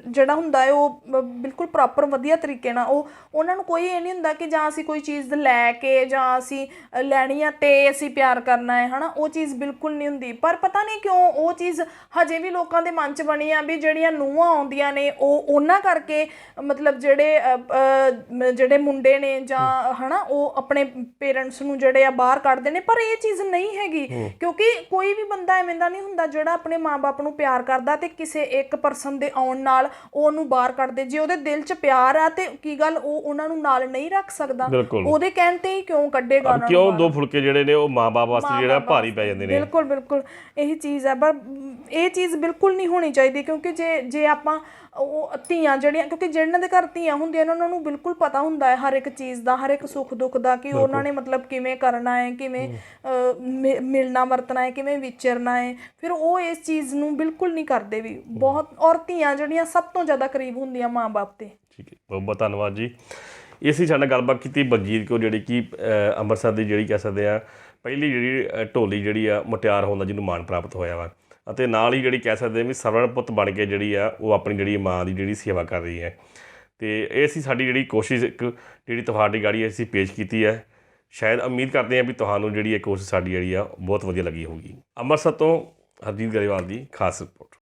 ਜਿਹੜਾ ਹੁੰਦਾ ਹੈ ਉਹ ਬਿਲਕੁਲ ਪ੍ਰੋਪਰ ਵਧੀਆ ਤਰੀਕੇ ਨਾਲ, ਉਹਨਾਂ ਨੂੰ ਕੋਈ ਇਹ ਨਹੀਂ ਹੁੰਦਾ ਕਿ ਜਾਂ ਅਸੀਂ ਕੋਈ ਚੀਜ਼ ਲੈ ਕੇ ਜਾਂ ਅਸੀਂ ਲੈਣੀ ਆ ਤੇ ਅਸੀਂ ਪਿਆਰ ਕਰਨਾ ਹੈ, ਹੈ ਨਾ, ਉਹ ਚੀਜ਼ ਬਿਲਕੁਲ ਨਹੀਂ ਹੁੰਦੀ। ਪਰ ਪਤਾ ਨਹੀਂ ਕਿਉਂ ਉਹ ਚੀਜ਼ ਹਜੇ ਵੀ ਲੋਕਾਂ ਦੇ ਮਨ 'ਚ ਬਣੀ ਆ ਵੀ ਜਿਹੜੀਆਂ ਨੂੰਹਾਂ ਆਉਂਦੀਆਂ ਨੇ ਉਹ ਉਹਨਾਂ ਕਰਕੇ ਮਤਲਬ ਜਿਹੜੇ ਮੁੰਡੇ ਨੇ ਜਾਂ ਹੈ ਨਾ, ਉਹ ਆਪਣੇ ਪੇਰੈਂਟਸ ਨੂੰ ਜਿਹੜੇ ਆ ਬਾਹਰ ਕੱਢਦੇ ਨੇ। ਪਰ ਇਹ ਚੀਜ਼ ਨਹੀਂ ਹੈਗੀ, ਕਿਉਂਕਿ ਕੋਈ ਵੀ ਬੰਦਾ ਐਵੇਂ ਦਾ ਨਹੀਂ ਹੁੰਦਾ ਜਿਹੜਾ ਆਪਣੇ ਮਾਂ-ਬਾਪ ਨੂੰ ਪਿਆਰ ਕਰਦਾ ਤੇ ਕਿਸੇ ਇੱਕ ਪਰਸਨ ਦੇ ਆਉਣ ਨਾਲ ਉਹ ਉਹਨੂੰ ਬਾਹਰ ਕੱਢਦੇ। ਜੇ ਉਹਦੇ ਦਿਲ 'ਚ ਪਿਆਰ ਆ ਤੇ ਕੀ ਗੱਲ ਉਹ ਉਹਨਾਂ ਨੂੰ ਨਾਲ ਨਹੀਂ ਰੱਖ ਸਕਦਾ? ਉਹਦੇ ਕਹਿਣ ਤੇ ਹੀ ਕਿਉਂ ਕੱਢੇਗਾ ਉਹਨਾਂ ਨੂੰ? ਕਿਉਂ 2 ਫੁਲਕੇ ਜਿਹੜੇ ਨੇ ਉਹ ਮਾਂ-ਬਾਪ ਵਾਸਤੇ ਜਿਹੜਾ ਭਾਰੀ ਪੈ ਜਾਂਦੇ ਨੇ। ਬਿਲਕੁਲ ਬਿਲਕੁਲ ਇਹੀ ਚੀਜ਼ ਹੈ, ਪਰ ਇਹ ਚੀਜ਼ ਬਿਲਕੁਲ ਨਹੀਂ ਹੋਣੀ ਚਾਹੀਦੀ, ਕਿਉਂਕਿ ਜੇ ਆਪਾਂ ਉਹ ਧੀਆਂ ਜਿਹੜੀਆਂ, ਕਿਉਂਕਿ ਜਿਹਨਾਂ ਦੇ ਘਰ ਧੀਆਂ ਹੁੰਦੀਆਂ ਨੇ ਉਹਨਾਂ ਨੂੰ ਬਿਲਕੁਲ ਪਤਾ ਹੁੰਦਾ ਹੈ ਹਰ ਇੱਕ ਚੀਜ਼ ਦਾ, ਹਰ ਇੱਕ ਸੁੱਖ ਦੁੱਖ ਦਾ, ਕਿ ਉਹਨਾਂ ਨੇ ਮਤਲਬ ਕਿਵੇਂ ਕਰਨਾ ਹੈ, ਕਿਵੇਂ ਮਿਲਣਾ ਵਰਤਣਾ ਹੈ, ਕਿਵੇਂ ਵਿਚਰਨਾ ਹੈ। ਫਿਰ ਉਹ ਇਸ ਚੀਜ਼ ਨੂੰ ਬਿਲਕੁਲ ਨਹੀਂ ਕਰਦੇ ਵੀ ਬਹੁਤ। ਔਰ ਧੀਆਂ ਜਿਹੜੀਆਂ ਸਭ ਤੋਂ ਜ਼ਿਆਦਾ ਕਰੀਬ ਹੁੰਦੀਆਂ ਮਾਂ-ਬਾਪ ਦੇ। ਠੀਕ ਹੈ, ਬਹੁਤ ਬਹੁਤ ਧੰਨਵਾਦ ਜੀ। ਇਸੇ ਸਾਡੇ ਨਾਲ ਗੱਲਬਾਤ ਕੀਤੀ ਬਲਜੀਤ ਕੌਰ, ਜਿਹੜੀ ਕਿ ਅੰਮ੍ਰਿਤਸਰ ਦੀ ਜਿਹੜੀ ਕਹਿ ਸਕਦੇ ਆ ਪਹਿਲੀ ਜਿਹੜੀ ਢੋਲੀ ਜਿਹੜੀ ਆ ਮੁਟਿਆਰ ਹੋਣ ਦਾ ਜਿਹਨੂੰ ਮਾਣ ਪ੍ਰਾਪਤ ਹੋਇਆ ਵਾ, ਅਤੇ ਨਾਲ ਹੀ ਜਿਹੜੀ ਕਹਿ ਸਕਦੇ ਵੀ ਸਰਵਣ ਪੁੱਤ ਬਣ ਕੇ ਜਿਹੜੀ ਆ ਉਹ ਆਪਣੀ ਜਿਹੜੀ ਮਾਂ ਦੀ ਜਿਹੜੀ ਸੇਵਾ ਕਰ ਰਹੀ ਹੈ। ਅਤੇ ਇਹ ਸੀ ਸਾਡੀ ਜਿਹੜੀ ਕੋਸ਼ਿਸ਼, ਇੱਕ ਜਿਹੜੀ ਤੁਹਾਡੀ ਗਾੜੀ ਅਸੀਂ ਪੇਸ਼ ਕੀਤੀ ਹੈ। ਸ਼ਾਇਦ ਉਮੀਦ ਕਰਦੇ ਹਾਂ ਵੀ ਤੁਹਾਨੂੰ ਜਿਹੜੀ ਇਹ ਕੋਸ਼ਿਸ਼ ਸਾਡੀ ਜਿਹੜੀ ਆ ਬਹੁਤ ਵਧੀਆ ਲੱਗੀ ਹੋਊਗੀ। ਅੰਮ੍ਰਿਤਸਰ ਤੋਂ ਹਰਜੀਤ ਗਰੇਵਾਲ ਦੀ ਖਾਸ ਰਿਪੋਰਟ।